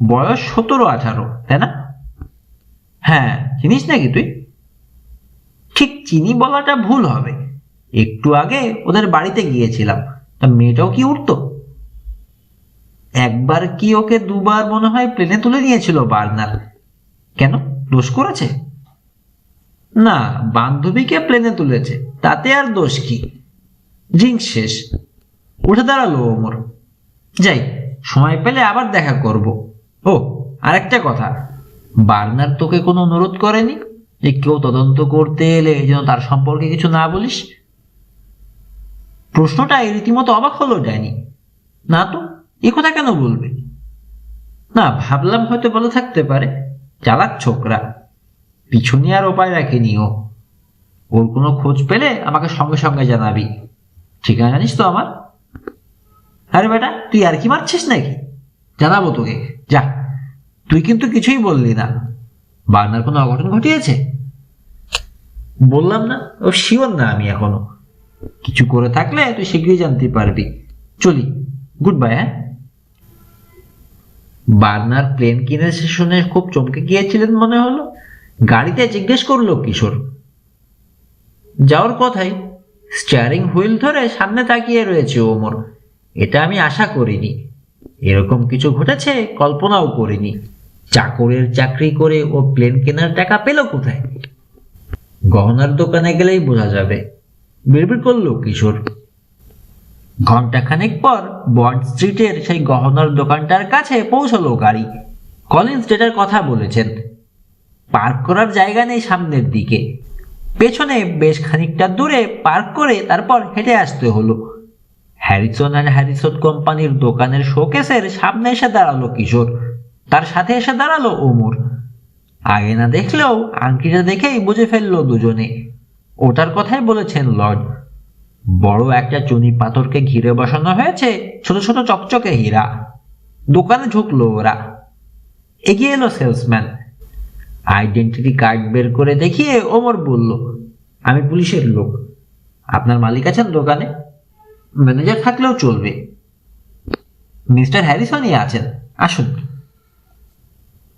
বয়স 17-18, তাই না? হ্যাঁ। চিনিস নাকি তুই? ঠিক চিনি বলাটা ভুল হবে। একটু আগে ওদের বাড়িতে গিয়েছিলাম। তা মেয়েটাও কি উঠতো? একবার কি ওকে দুবার মনে হয় প্লেনে তুলে নিয়েছিল বার্নার। কেন, দোষ করেছে? না, বান্ধবীকে প্লেনে তুলেছে, তাতে আর দোষ কি? ড্রিঙ্ক শেষ। উঠে দাঁড়ালো ওমর। যাই, সময় পেলে আবার দেখা করব। ও, আরেকটা কথা, বার্নার তোকে কোনো অনুরোধ করেনি যে কেউ তদন্ত করতে এলে যেন তার সম্পর্কে কিছু না বলিস? প্রশ্নটা রীতিমতো অবাক হলো ড্যানি। না তো, এ কথা কেন বলবে? না, ভাবলাম হয়তো বলে থাকতে পারে, চালাক ছোকরা, পিছু নিয়ে আর উপায় রাখেনি ও। ওর কোনো খোঁজ পেলে আমাকে সঙ্গে সঙ্গে জানাবি। ঠিকানা জানিস তো আমার? আরে বেটা, তুই আর কি মারছিস নাকি? জানাবো তোকে, যা। তুই কিন্তু কিছুই বললি না। বার্নার কোনো অঘটন ঘটিয়েছে? বললাম না, ও শিওর না আমি এখনো। কিছু করে থাকলে তুই শীঘ্রই জানতে পারবি। চলি, গুড বাই। হ্যাঁ। বার্নার প্লেন কিনেছে শুনে খুব চমকে গিয়েছিলেন মনে হলো। গাড়িতে জিজ্ঞেস করলো কিশোর। যাওয়ার কথাই স্টিয়ারিং হুইল ধরে সামনে তাকিয়ে রয়েছে ওমর। এটা আমি আশা করিনি। এরকম কিছু ঘটেছে কল্পনাও করিনি। চাকরের চাকরি করে ও প্লেন কেনার টাকা পেল কোথায়? গহনার দোকানে গেলেই বোঝা যাবে, বিড়বিড় করলো কিশোর। ঘন্টাখানেক পর বন্ড স্ট্রিটের সেই গহনার দোকানটার কাছে পৌঁছলো গাড়ি। কলিন্স যেটার কথা বলেছেন, পার্ক করার জায়গা নেই সামনের দিকে। পেছনে বেশ খানিকটা দূরে পার্ক করে তারপর হেঁটে আসতে হলো। হ্যারিসন অ্যান্ড হ্যারিসন কোম্পানির দোকানের শোকেসের সামনে এসে দাঁড়ালো কিশোর। তার সাথে এসে দাঁড়ালো ওমর। আগে না দেখলেও আংটিটা দেখেই বুঝে ফেললো দুজনে। ওটার কথাই বলেছেন লর্ড। বড় একটা চুনি পাথরকে ঘিরে বসানো হয়েছে ছোট ছোট চকচকে হীরা। দোকানে ঢুকলো ওরা। এগিয়ে এলো সেলসম্যান। আইডেন্টিটি কার্ড বের করে দেখিয়ে ওমর বলল, আমি পুলিশের লোক। আপনার মালিক আছেন দোকানে? ম্যানেজার থাকলেও চলবে। মিস্টার হ্যারিসনই আছেন, আসুন।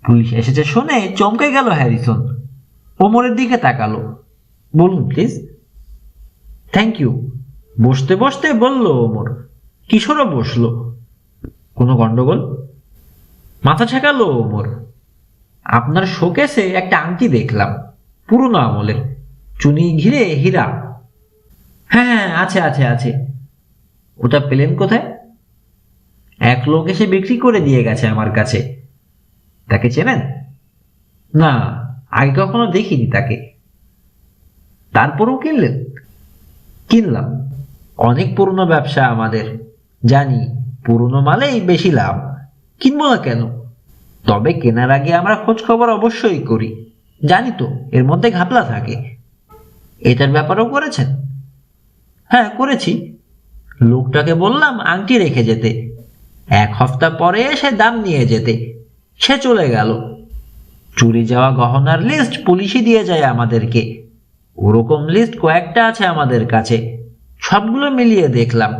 পুলিশ এসেছে শুনে চমকে গেল হ্যারিসন। ওমরের দিকে তাকালো। বলুন প্লিজ। Thank you. বসতে বসতে বলল ওমর। কিশোরও বসলো। কোনো গন্ডগোল? মাথা ছেঁকালো ওমর। আপনার শোকেসে একটা আংটি দেখলাম, পুরনো আমলের, চুনি ঘিরে হীরা। হ্যাঁ হ্যাঁ, আছে আছে আছে। ওটা পেলেন কোথায়? এক লোক এসে বিক্রি করে দিয়ে গেছে আমার কাছে। তাকে চেনেন? না, আগে কখনো দেখিনি তাকে। তারপরও কিনলেন? কিনলাম। অনেক পুরনো ব্যবসা আমাদের, জানি পুরনো মালেই বেশি লাভ। কিনবো না কেন? তবে কেনার আগে আমরা খোঁজ খবর অবশ্যই করি। জানি তো এর মধ্যে ঘাপলা থাকে। এটার ব্যাপারেও করেছেন? হ্যাঁ, করেছি। লোকটাকে বললাম আংটি রেখে যেতে, 1 সপ্তাহ পরে এসে দাম নিয়ে যেতে। সে চলে গেল। চুরি যাওয়া গহনার লিস্ট পুলিশই দিয়ে যায় আমাদেরকে। ওরকম লিস্ট কয়েকটা আছে আমাদের কাছে। সবগুলো মিলিয়ে দেখলাম,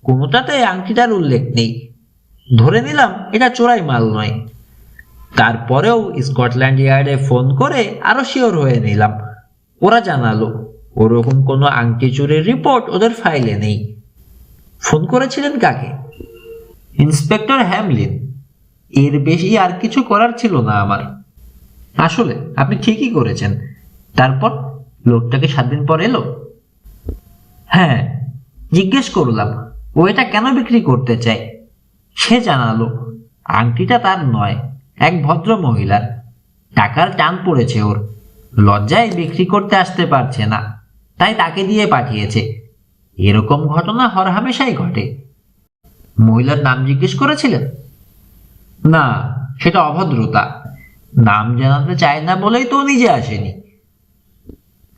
কোনোটাতে আংটিটার উল্লেখ নেই। ধরে নিলাম এটা চোরাই মাল নয়। তারপরেও স্কটল্যান্ড ইয়ার্ডে ফোন করে আরো শিওর হয়ে নিলাম। ওরা জানালো ওরকম কোনো আংটি চুরির রিপোর্ট ওদের ফাইলে নেই। ফোন করেছিলেন কাকে? Inspector Hamelin. এর বেশি আর কিছু করার ছিল না আমার। আসলে আপনি ঠিকই করেছেন। তারপর লোকটাকে 7 দিন পর এলো? হ্যাঁ, জিজ্ঞেস করলাম ও এটা কেন বিক্রি করতে চায়। সে জানালো আংটিটা তার নয়, এক ভদ্র মহিলার। টাকার টান পড়েছে ওর, লজ্জায় বিক্রি করতে আসতে পারছে না, তাই তাকে দিয়ে পাঠিয়েছে। এরকম ঘটনা হরহামেশাই ঘটে। মহিলার নাম জিজ্ঞেস করেছিলেন? না, সেটা অভদ্রতা। নাম জানাতে চায় না বলেই তো নিজে আসেনি।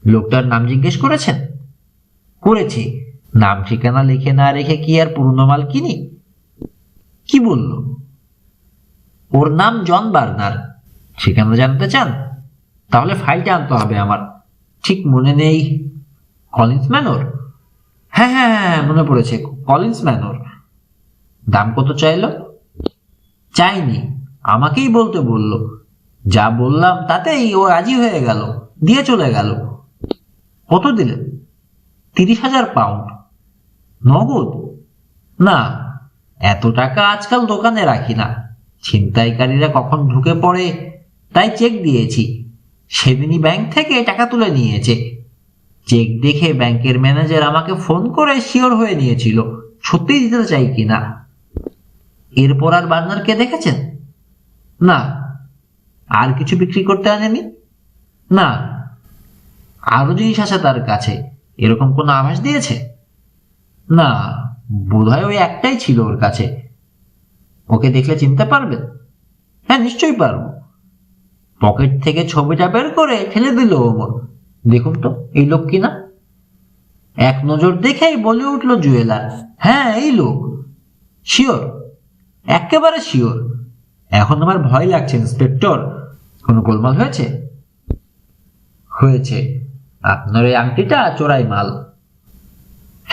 লোকটার নাম জিজ্ঞেস করেছেন? করেছি। নাম ঠিকানা লিখে না রেখে কি আর পুরনো মাল কিনি? কি বলল? ওর নাম জন বার্নার। ঠিকানা জানতে চান? তাহলে ফাইলটা আনতে হবে আমার। ঠিক মনে নেই। Collins manor? হ্যাঁ হ্যাঁ হ্যাঁ, মনে পড়েছে, কলিন্স ম্যানর। দাম কত চাইলো? চাইনি, আমাকেই বলতে বলল। যা বললাম তাতেই ও রাজি হয়ে গেল, দিয়ে চলে গেল। কত দিলেন? 30,000 পাউন্ড। নগদ? না, এত টাকা আজকাল দোকানে রাখি না। ছিনতাইকারীরা কখন ঢুকে পড়ে, তাই চেক দিয়েছি। সেদিনই ব্যাংক থেকে টাকা তুলে নিয়েছে। চেক দেখে ব্যাংকের ম্যানেজার আমাকে ফোন করে শিওর হয়ে নিয়েছিল সত্যি দিতে চাই কিনা। এরপর আর বার্নারকে দেখেছেন? না, আর কিছু বিক্রি করতে আনেনি? না, আরো জিনিস আছে তার কাছে, এরকম কোনো আভাস দিয়েছে? না, বোধহয় ওই একটাই ছিল ওর কাছে। ওকে দেখলে চিনতে পারবেন? হ্যাঁ, নিশ্চয়ই পারবো। পকেট থেকে ছবিটা বের করে ঠেলে দিল ওমর। দেখুন তো এই লোক কিনা। এক নজর দেখেই বলে উঠল জুয়েলার, হ্যাঁ এই লোক। শিওর? একেবারে শিওর। এখন আমার ভয় লাগছে ইন্সপেক্টর। কোনো গোলমাল হয়েছে? হয়েছে। আপনার এই আংটিটা চোরাই মাল।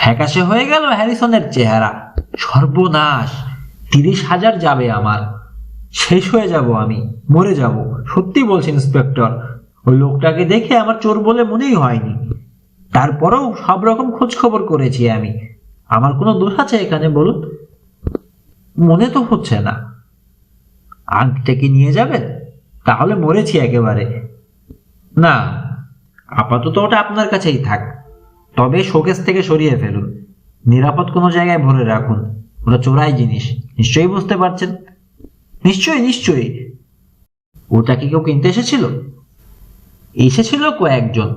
ফ্যাকাশে হয়ে গেল হ্যারিসনের চেহারা। সর্বনাশ! 30,000 যাবে আমার। শেষ হয়ে যাব আমি, মরে যাব। সত্যি বলছি ইন্সপেক্টর, ওই লোকটাকে দেখে আমার চোর বলে মনেই হয়নি। তারপরেও সব রকম খোঁজ খবর করেছি আমি। আমার কোনো দোষ আছে এখানে বলুন? মনে তো হচ্ছে না। আংটিটা কি নিয়ে যাবেন? তাহলে মরেছি একেবারে। না, আপাতত ওটা আপনার কাছেই থাক। তবে শোকেস থেকে সরিয়ে ফেলুন, নিরাপদ কোনো জায়গায় ভরে রাখুন। ওটা চোরাই জিনিস, নিশ্চয়ই বুঝতে পারছেন। নিশ্চয়ই নিশ্চয়ই। ওটা কি কেউ কিনতে এসেছিল? এসেছিল কয়েকজন,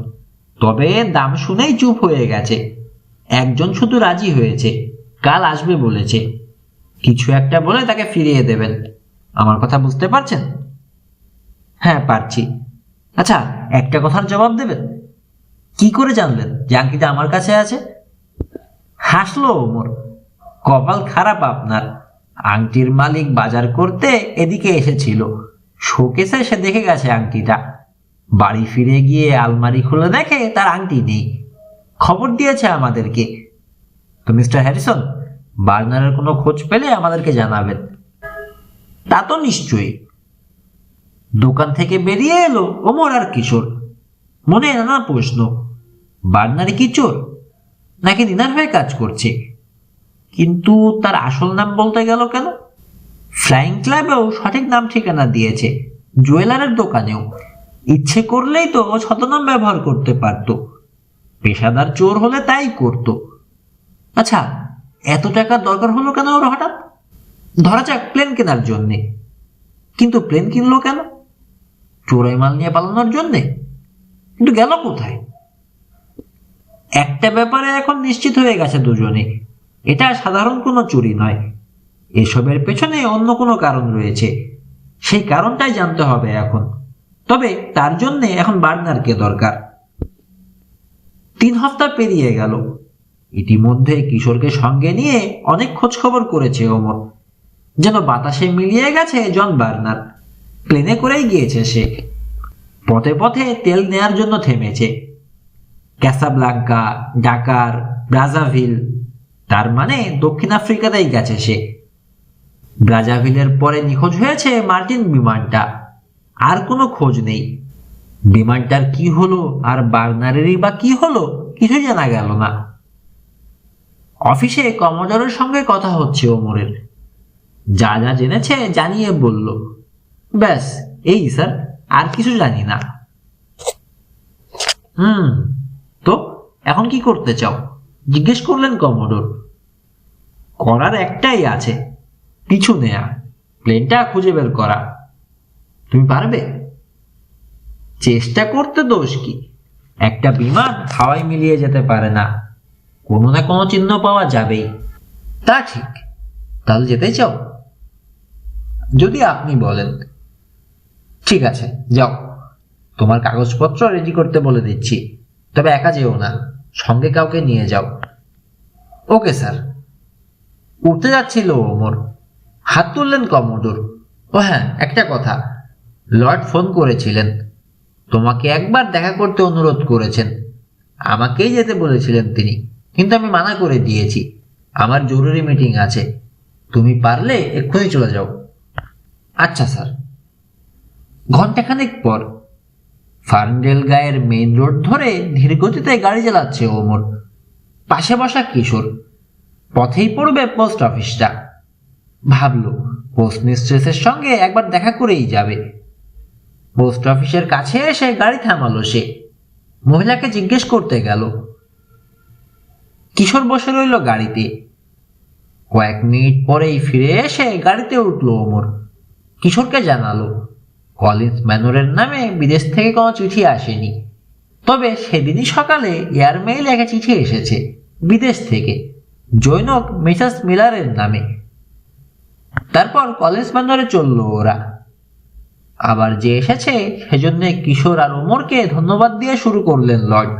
তবে দাম শুনেই চুপ হয়ে গেছে। একজন শুধু রাজি হয়েছে, কাল আসবে বলেছে। কিছু একটা বলে তাকে ফিরিয়ে দেবেন। আমার কথা বুঝতে পারছেন? হ্যাঁ, পারছি। আচ্ছা, একটা কথার জবাব দেবেন। কি করে জানলেন যে আংটিটা আমার কাছে আছে? হাসলো ওমর। কপাল খারাপ আপনার। আংটির মালিক বাজার করতে এদিকে এসেছিল। শোকেসে সে দেখে গেছে আংটিটা। বাড়ি ফিরে গিয়ে আলমারি খুলে দেখে তার আংটি নেই। খবর দিয়েছে আমাদেরকে। তো মিস্টার হ্যারিসন, বার্নারের কোনো খোঁজ পেলে আমাদেরকে জানাবেন। তা তো নিশ্চয়ই। দোকান থেকে বেরিয়ে এলো ওমর আর কিশোর। মনে নানা প্রশ্ন। বার্নারে কি চোর, নাকি দিনার হয়ে কাজ করছে? কিন্তু তার আসল নাম বলতে গেল কেন? ফ্লাইং ক্লাবেও সঠিক নাম ঠিকানা দিয়েছে, জুয়েলারের দোকানেও। ইচ্ছে করলেই তো ও ছদ্মনাম ব্যবহার করতে পারত। পেশাদার চোর হলে তাই করত। আচ্ছা, এত টাকার দরকার হলো কেন ওর হঠাৎ? ধরা যাক প্লেন কেনার জন্যে। কিন্তু প্লেন কিনলো কেন? চোরাই মাল নিয়ে পালানোর জন্যে। কিন্তু গেল কোথায়? একটা ব্যাপারে এখন নিশ্চিত হয়ে গেছে দুজনে, এটা সাধারণ কোনো চুরি নয়। এসবের পেছনে অন্য কোনো কারণ রয়েছে। সেই কারণটাই জানতে হবে এখন। তবে তার জন্য এখন বার্নারকে দরকার। 3 হপ্তাহ পেরিয়ে গেল। ইতিমধ্যে কিশোরকে সঙ্গে নিয়ে অনেক খোঁজ খবর করেছে ওমর। যেন বাতাসে মিলিয়ে গেছে জন বার্নার। প্লেনে করেই গিয়েছে সে। পথে পথে তেল নেয়ার জন্য থেমেছে। ক্যাসাব্লাঙ্কা, ডাকার, ব্রাজাভিল, তার মানে দক্ষিণ আফ্রিকাতেই গেছে সে। ব্রাজাভিলের পরে নিখোঁজ হয়েছে মার্টিন বিমানটা। আর কোনো খোঁজ নেই। বিমানটার কি হলো আর বার্নারেরই বা কি হলো কিছুই জানা গেল না। অফিসে কমোডরের সঙ্গে কথা হচ্ছে ওমরের। যা যা জেনেছে জানিয়ে বলল, ব্যাস এই স্যার, আর কিছু জানি না। তো এখন কি করতে চাও? জিজ্ঞেস করলেন কমোডর। করার একটাই আছে, পিছু নেয়া, প্লেনটা খুঁজে বের করা। তুমি পারবে? চেষ্টা করতে দোষ কি? একটা বিমান হাওয়ায় মিলিয়ে যেতে পারে না। কোনো না কোনো চিহ্ন পাওয়া যাবেই। তা ঠিক। তাহলে যেতে চাও? যদি আপনি বলেন। ঠিক আছে, যাও। তোমার কাগজপত্র রেডি করতে বলে দিচ্ছি। তবে একা যেও না, সঙ্গে কাউকে নিয়ে যাও। Okay sir. উঠতে যাচ্ছিল ওমর। হাত তুললেন কমোডর। ও হ্যাঁ, একটা কথা, লর্ড ফোন করেছিলেন। তোমাকে একবার দেখা করতে অনুরোধ করেছেন। আমাকেই যেতে বলেছিলেন তিনি, কিন্তু আমি মানা করে দিয়েছি। আমার জরুরি মিটিং আছে। তুমি পারলে এক্ষুনি চলে যাও। আচ্ছা স্যার। ঘন্টাখানেক পর ফার্নডেল গায়ের মেইন রোড ধরে ধীর গতিতে গাড়ি চালাচ্ছে ওমর। পাশে বসা কিশোর। পথেই পড়বে পোস্ট অফিসটা। ভাবলো পোস্ট মিস্ট্রেসের সঙ্গে একবার দেখা করেই যাবে। পোস্ট অফিসের কাছে এসে গাড়ি থামালো সে। মহিলাকে জিজ্ঞেস করতে গেল। কিশোর বসে রইল গাড়িতে। কয়েক মিনিট পরেই ফিরে এসে গাড়িতে উঠল ওমর। কিশোরকে জানালো, কলিন্স ম্যানরের নামে বিদেশ থেকে কোনো চিঠি আসেনি, তবে সেদিনই সকালে এয়ারমেইলে একটা চিঠি এসেছে বিদেশ থেকে, জৈনক মিসেস মিলারের নামে। তারপর কলিন্স ম্যানরে চলল ওরা। আবার যে এসেছে সেজন্য কিশোর আর ওমরকে ধন্যবাদ দিয়ে শুরু করলেন লর্ড।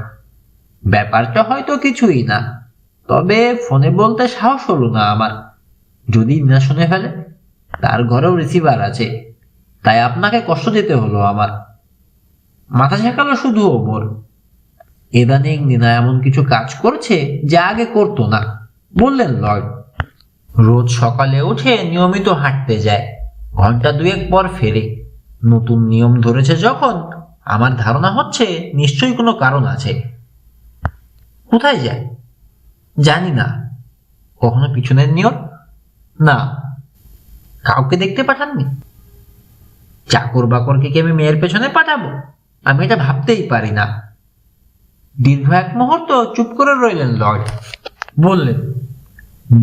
ব্যাপারটা হয়তো কিছুই না, তবে ফোনে বলতে সাহস হলো না আমার, যদি না শুনে ফেলে। তার ঘরেও রিসিভার আছে, তাই আপনাকে কষ্ট দিতে হলো আমার। মাথা ঝাঁকালো শুধু ওমর। ইদানিং নিনা এমন কিছু কাজ করছে যা আগে করতো না, বললেন লর্ড। রোজ সকালে উঠে নিয়মিত হাঁটতে যায়, ঘন্টা দুয়েক পর ফেরে। নতুন নিয়ম ধরেছে যখন, আমার ধারণা হচ্ছে নিশ্চয়ই কোনো কারণ আছে। কোথায় যায় জানি না। কখনো পিছনের নিয়ম? না। কাউকে দেখতে পাঠাননি? চাকর বাকরকে কি আমি মেয়ের পেছনে পাঠাবো? আমি এটা ভাবতেই পারি না। দীর্ঘ এক মুহূর্ত চুপ করে রইলেন লর্ড। বললেন,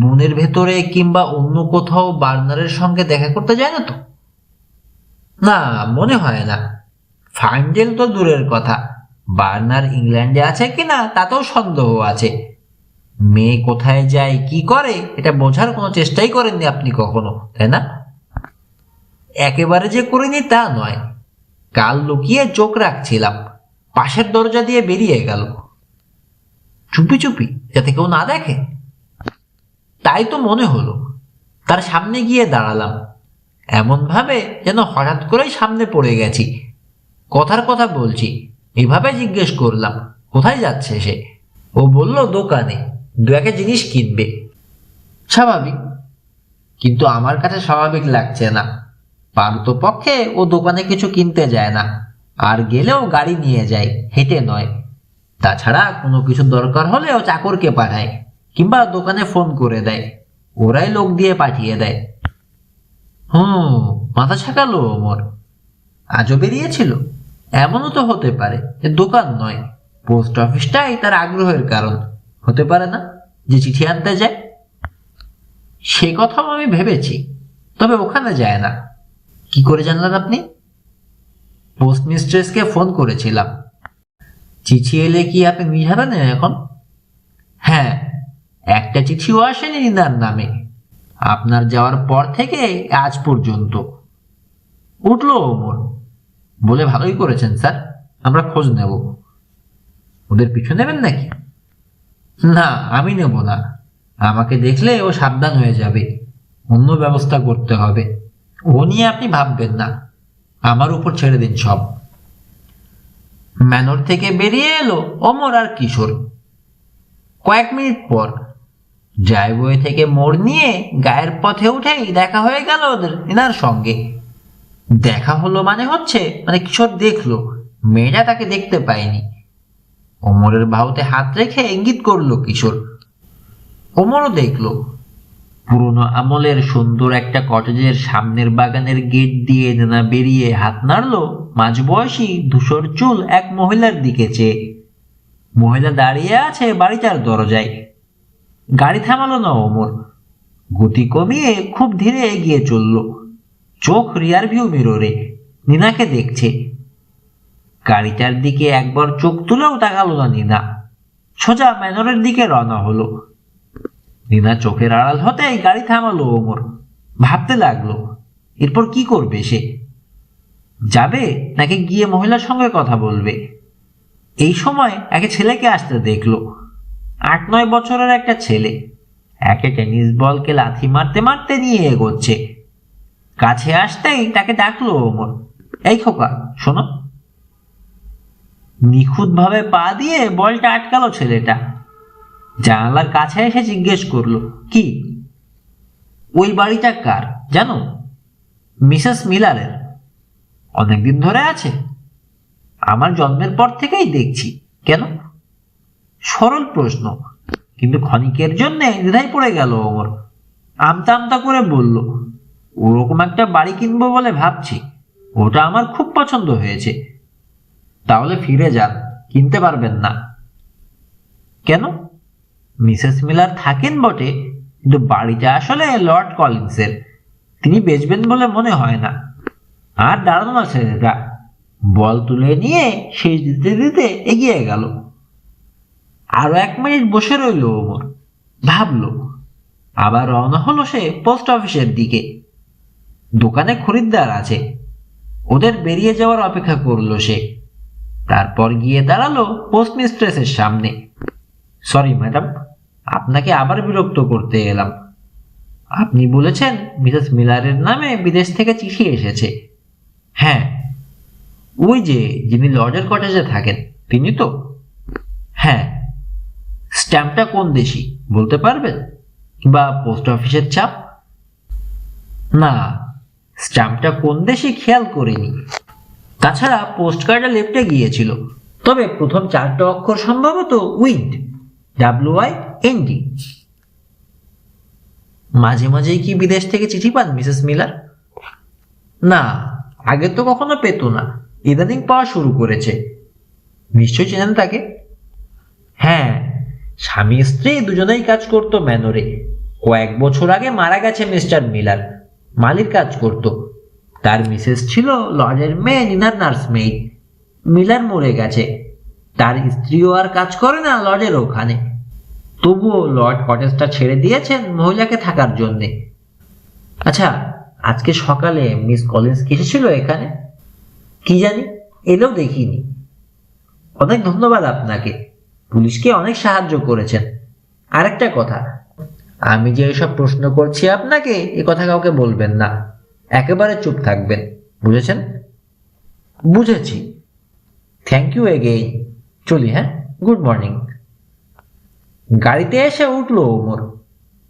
বনের ভেতরে কিংবা অন্য কোথাও বার্নারের সঙ্গে দেখা করতে যায় না তো? না, মনে হয় না। ফার্নডেল তো দূরের কথা, বার্নার ইংল্যান্ডে আছে কিনা তাতেও সন্দেহ আছে। মেয়ে কোথায় যায় কি করে এটা বোঝার কোনো চেষ্টাই করেননি আপনি কখনো, তাই না? একেবারে যে করিনি তা নয়, কাল লুকিয়ে চোখ রাখছিলাম, পাশের দরজা দিয়ে বেরিয়ে গেল। চুপি চুপি, যাতে কেউ না দেখে। তাই তো মনে হলো। তার সামনে গিয়ে দাঁড়ালাম, এমন ভাবে যেন হঠাৎ করেই সামনে পড়ে গেছি। কথার কথা বলছি, এভাবে জিজ্ঞেস করলাম কোথায় যাচ্ছে সে। ও বলল দোকানে, দু একটা জিনিস কিনবে। স্বাভাবিক, কিন্তু আমার কাছে স্বাভাবিক লাগছে না। পারতপক্ষে ও দোকানে কিছু কিনতে যায় না, আর গেলেও গাড়ি নিয়ে যায়, হেঁটে নয়। তাছাড়া কোনো কিছু দরকার হলেও চাকরকে পাঠায়, কিংবা দোকানে ফোন করে দেয়, ওরাই লোক দিয়ে পাঠিয়ে দেয়। মাথা ছাকালো ওমর। আজও বেরিয়েছিল? এমনও তো হতে পারে যে দোকান নয়, পোস্ট অফিসটাই তার আগ্রহের কারণ। হতে পারে না যে চিঠি আনতে যায়? সে কথাও আমি ভেবেছি, তবে ওখানে যায় না। কি করে জানলেন আপনি? পোস্ট মিস্ট্রেসকে ফোন করেছিলাম। চিঠি এলে কি আপনি নিঝারা নেন এখন? হ্যাঁ, একটা চিঠিও আসেনি নিনার নামে, আপনার যাওয়ার পর থেকে আজ পর্যন্ত। উঠল ওমর। বলে ভালোই করেছেন স্যার, আমরা খোঁজ নেব। ওদের পিছু নেবেন নাকি? না, আমি নেব না। আমাকে দেখলে ও সাবধান হয়ে যাবে, অন্য ব্যবস্থা করতে হবে। ও নিয়ে আপনি ভাববেন না, আমার উপর ছেড়ে দিন সব। ম্যানর থেকে বেরিয়ে এলো ওমর আর কিশোর। কয়েক মিনিট পর ড্রাইভওয়ে থেকে মোড় নিয়ে গায়ের পথে উঠেই দেখা হয়ে গেল ওদের এনার সঙ্গে। দেখা হলো মানে কিশোর দেখলো, মেয়েটা তাকে দেখতে পায়নি। ওমরের বাহুতে হাত রেখে ইঙ্গিত করলো কিশোর। ওমরও দেখলো। পুরনো আমলের সুন্দর একটা কটেজের সামনের বাগানের গেট দিয়ে নেনা বেরিয়ে হাত নাড়লো মাঝবয়সী ধূসর চুল এক মহিলার দিকে চেয়ে। মহিলা দাঁড়িয়ে আছে বাড়িটার দরজায়। গাড়ি থামালো না ওমর, গতি কমিয়ে খুব ধীরে এগিয়ে চলল। চোখ রিয়ার ভিউ মিররে, নিনাকে দেখছে। গাড়িটার দিকে একবার চোখ তুলেও তাকালো না নিনা, সোজা ম্যানরের দিকে রওনা হলো। নিনা চোখের আড়াল হতেই গাড়ি থামালো ওমর। ভাবতে লাগলো এরপর কি করবে সে। যাবে নাকি গিয়ে মহিলার সঙ্গে কথা বলবে? এই সময় একে ছেলেকে আসতে দেখলো। 8-9 বছরের একটা ছেলে, একে টেনিস বলকে লাথি মারতে মারতে নিয়ে এগোচ্ছে। কাছে আসতেই তাকে ডাকলো ওমর, এই খোকা শোনো। নিখুঁত ভাবে পা দিয়ে বলটা আটকালো ছেলেটা। জানালার কাছে এসে জিজ্ঞেস করলো, কি? ওই বাড়িটা কার জানো? মিসেস মিলারের। অনেকদিন ধরে আছে? আমার জন্মের পর থেকেই দেখছি। কেন? সরল প্রশ্ন, কিন্তু ক্ষণিকের জন্য দ্বিধায় পড়ে গেল ওমর। আমতা আমতা করে বলল, ওরকম একটা বাড়ি কিনবো বলে ভাবছি, ওটা আমার খুব পছন্দ হয়েছে। তাহলে ফিরে যান, কিনতে পারবেন না। কেন? মিসেস মিলার থাকেন বটে, কিন্তু বাড়িটা আসলে লর্ড কলিন্সের। তিনি বেচবেন বলে মনে হয় না। আর দাঁড়ানো না ছেলেটা, বল তুলে নিয়ে শেষ দিতে দিতে এগিয়ে গেল। আরো 1 মিনিট বসে রইল ওমর, ভাবলো। আবার রওনা হলো সে পোস্ট অফিসের দিকে। দোকানে খরিদ্দার আছে, ওদের বেরিয়ে যাওয়ার অপেক্ষা করলো সে। তারপর গিয়ে দাঁড়ালো পোস্ট মিস্ট্রেসের সামনে। সরি ম্যাডাম, আপনাকে আবার বিরক্ত করতে এলাম। আপনি বলেছেন মিসেস মিলারের নামে বিদেশ থেকে চিঠি এসেছে। হ্যাঁ, ওই যে যিনি লর্ডের কটেজে থাকেন তিনি তো? হ্যাঁ। স্ট্যাম্পটা কোন দেশি বলতে পারবেন? কিংবা পোস্ট অফিসের ছাপ? না, স্ট্যাম্পটা কোন দেশে খেয়াল করিনি। তাছাড়া পোস্ট কার্ডে লেফটে গিয়েছিল, তবে প্রথম 4টা অক্ষর সম্ভবত উইন্ড, WIND। মাঝে মাঝেই কি বিদেশ থেকে চিঠি পান মিসেস মিলার? না, আগে তো কখনো পেত না, ইদানিং পাওয়া শুরু করেছে। নিশ্চয় চেনেন তাকে? হ্যাঁ, স্বামী স্ত্রী দুজনেই কাজ করতো ম্যানরে। কয়েক বছর আগে মারা গেছে মিস্টার মিলার, মালির কাজ করত। তার মিসেস ছিল লর্ডের মেয়ে নিনার নার্সমেইড। মিলার মরে গেছে, তার স্ত্রীও আর কাজ করে না লর্ডের ওখানে। তবুও লর্ড কটেজটা ছেড়ে দিয়েছেন মহিলাকে থাকার জন্যে। আচ্ছা, আজকে সকালে মিস কলিন্স এসেছিল এখানে? কি জানি, এলেও দেখিনি। অনেক ধন্যবাদ আপনাকে, পুলিশকে অনেক সাহায্য করেছেন। আরেকটা কথা, আমি যে এসব প্রশ্ন করছি আপনাকে, এ কথা কাউকে বলবেন না, একেবারে চুপ থাকবেন, বুঝেছেন? বুঝেছি। Thank you again. চলি, হ্যাঁ, গুড মর্নিং। গাড়িতে এসে উঠল ওমর,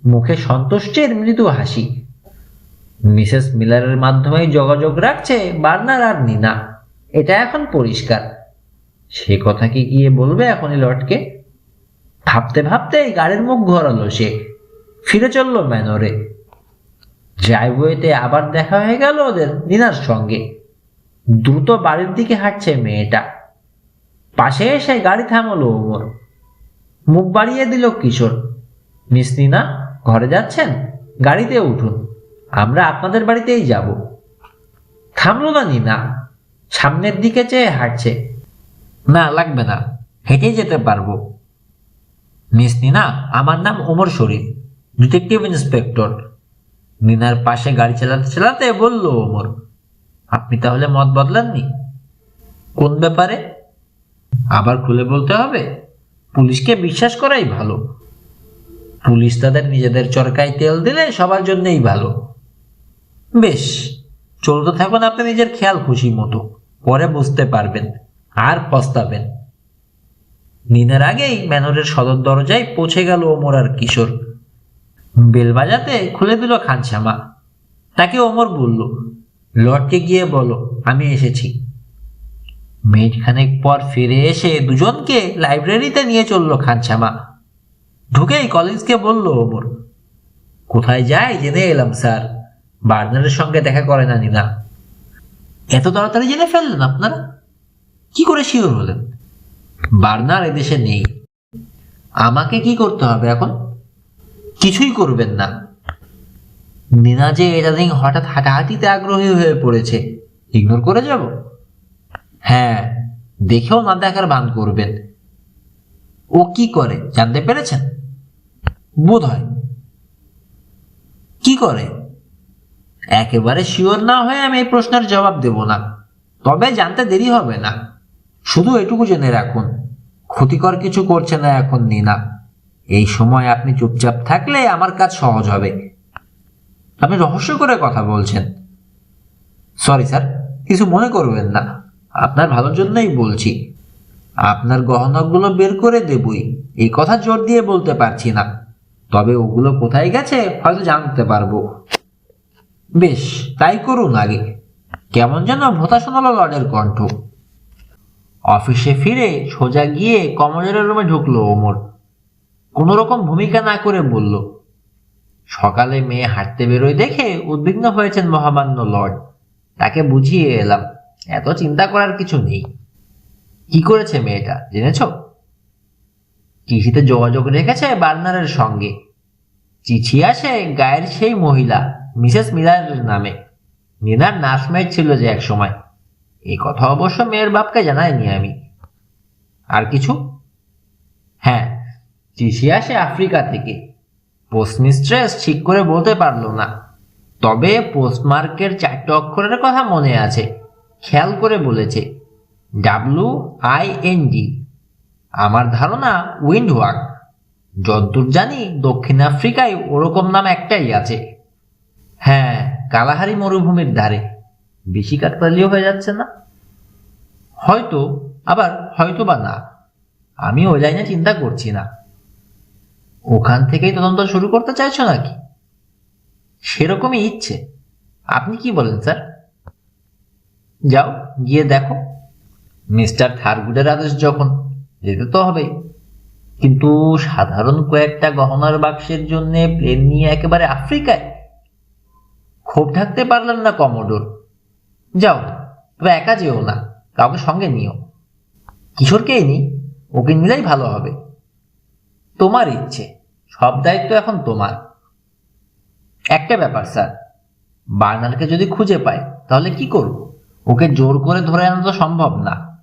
মুখে সন্তুষ্টির মৃদু হাসি। মিসেস মিলারের মাধ্যমেই যোগাযোগ রাখছে বার্নার আর নিনা, এটা এখন পরিষ্কার। সে কথা কি গিয়ে বলবে এখনই লর্ডকে? ভাবতে ভাবতেই গাড়ির মুখ ঘোরালো সে, ফিরে চলল ম্যানরে। ড্রাইভওয়েতে আবার দেখা হয়ে গেল ওদের নিনার সঙ্গে। দ্রুত বাড়ির দিকে হাঁটছে মেয়েটা। পাশে এসে গাড়ি থামালো ওমর। মুখ বাড়িয়ে দিল কিশোর। মিস নিনা, ঘরে যাচ্ছেন? গাড়িতে উঠুন, আমরা আপনাদের বাড়িতেই যাব। থামলো না নিনা, সামনের দিকে চেয়ে হাঁটছে। না, লাগবে না, হেঁটেই যেতে পারবো। মিস নিনা, আমার নাম ওমর শরীফ, ডিটেকটিভ ইন্সপেক্টর। নিনার পাশে গাড়ি চালাতে চালাতে বলল ওমর। আপনি তাহলে মত বদলাননি? কোন ব্যাপারে? আবার খুলে বলতে হবে? পুলিশকে বিশ্বাস করাই ভালো। পুলিশ তাদের নিজেদের চরকায় তেল দিলে সবার জন্যই ভালো। বেশ, চলতে থাকুন আপনি নিজের খেয়াল খুশি মতো, পরে বুঝতে পারবেন আর পস্তাবেন। নিনার আগেই ম্যানরের সদর দরজায় পৌঁছে গেল ওমর আর কিশোর। বেল বাজাতে খুলে দিল খানসামা। তাকে ওমর বলল, লর্ডকে গিয়ে বলো আমি এসেছি। মিনিট খানেক পর ফিরে এসে দুজনকে লাইব্রেরিতে নিয়ে চলল খানসামা। ঢুকেই কলিন্সকে বলল ওমর, কোথায় যাই জেনে এলাম স্যার, বার্নারের সঙ্গে দেখা করে না নিনা। এত তাড়াতাড়ি জেনে ফেললেন আপনারা? কি করে শিওর হলেন? বার্নার এদেশে নেই। আমাকে কি করতে হবে এখন? কিছুই করবেন না। নিনা যে এটা দিন হঠাৎ হাঁটাহাঁটিতে আগ্রহী হয়ে পড়েছে, ইগনোর করে যাব? হ্যাঁ, দেখেও না দেখার ভান করবেন। ও কি করে জানতে পেরেছেন? বোধ হয়। কি করে? একেবারে শিওর না হয়ে আমি এই প্রশ্নের জবাব দেব না, তবে জানতে দেরি হবে না। শুধু এটুকু জেনে রাখুন, ক্ষতিকর কিছু করছে না এখন নিনা। এই সময় আপনি চুপচাপ থাকলে আমার কাজ সহজ হবে। আপনি রহস্য করে কথা বলছেন। সরি স্যার, কিছু মনে করবেন না, আপনার ভালোর জন্যই বলছি। আপনার গহনাগুলো বের করে দেবই, এই কথা জোর দিয়ে বলতে পারছি না, তবে ওগুলো কোথায় গেছে হয়তো জানতে পারবো। বেশ, তাই করুন আগে। কেমন যেন ভোতা শোনালো লর্ডের কণ্ঠ। অফিসে ফিরে সোজা গিয়ে কমোডোরের রুমে ঢুকলো ওমর। কোন রকম ভূমিকা না করে বলল, সকালে মেয়ে হাঁটতে বেরোয় দেখে উদ্বিগ্ন হয়েছেন মহামান্য লর্ড, তাকে বুঝিয়ে এলাম, এত চিন্তা করার কিছু নেই। কি করেছে মেয়েটা জেনেছ? চিঠিতে যোগাযোগ রেখেছে বার্নারের সঙ্গে। চিঠি আসে গায়ের সেই মহিলা মিসেস মিলারের নামে। নিনার নার্সমেট ছিল যে এক সময়। এই কথা অবশ্য মেয়ের বাপকে জানাইনি আমি। আর কিছু? হ্যাঁ, চিঠি আসে আফ্রিকা থেকে। পোস্টমিস্ট্রেস ঠিক করে বলতে পারলো না, তবে পোস্টমার্কের 4টে অক্ষরের কথা মনে আছে, খেয়াল করে বলেছে WIND। আমার ধারণা উইন্ডওয়াক। যতদূর জানি দক্ষিণ আফ্রিকায় ওরকম নাম একটাই আছে। হ্যাঁ, কালাহারি মরুভূমির ধারে। বেশি কাকতালীয় হয়ে যাচ্ছে না? হয়তো, আবার হয়তো বা না। আমি ওই লাইনে চিন্তা করছি না। ওখান থেকেই তদন্ত শুরু করতে চাইছো নাকি? সেরকমই ইচ্ছে। আপনি কি বলেন স্যার? যাও, গিয়ে দেখো। মিস্টার থারগুডের আদেশ যখন, যেতে তো হবেই। কিন্তু সাধারণ কয়েকটা গহনার বাক্সের জন্য প্লেন নিয়ে একেবারে আফ্রিকায়? ক্ষোভ ঢাকতে পারলেন না কমোডোর। যাও, তবে একা যেও না, কাউকে সঙ্গে নিও। কিশোরকেই নি, ওকে নিলেই ভালো হবে। তোমার ইচ্ছে, সব দায়িত্ব এখন তোমার। একটা ব্যাপার স্যার, বার্নারকে যদি খুঁজে পাই তাহলে কি করব? ওকে জোর করে ধরে আনা তো সম্ভব না।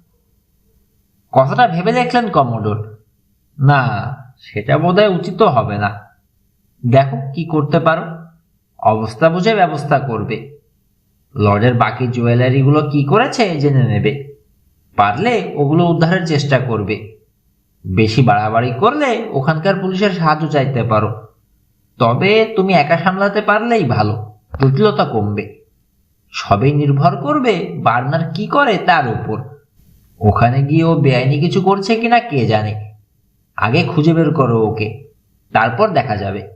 কথাটা ভেবে দেখলেন কমোডোর? না, সেটা বোধহয় উচিত হবে না। দেখো কি করতে পারো, অবস্থা বুঝে ব্যবস্থা করবে। লর্ডের বাকি জুয়েলারিগুলো কি করেছে জেনে নেবে, পারলে ওগুলো উদ্ধারের চেষ্টা করবে। বেশি বাড়াবাড়ি করলে ওখানকার পুলিশের সাহায্য চাইতে পারো, তবে তুমি একা সামলাতে পারলেই ভালো, জটিলতা কমবে। সবই নির্ভর করবে বার্নার কি করে তার উপর। ওখানে গিয়ে ও বেআইনি কিছু করছে কিনা কে জানে। আগে খুঁজে বের করো ওকে, তারপর দেখা যাবে।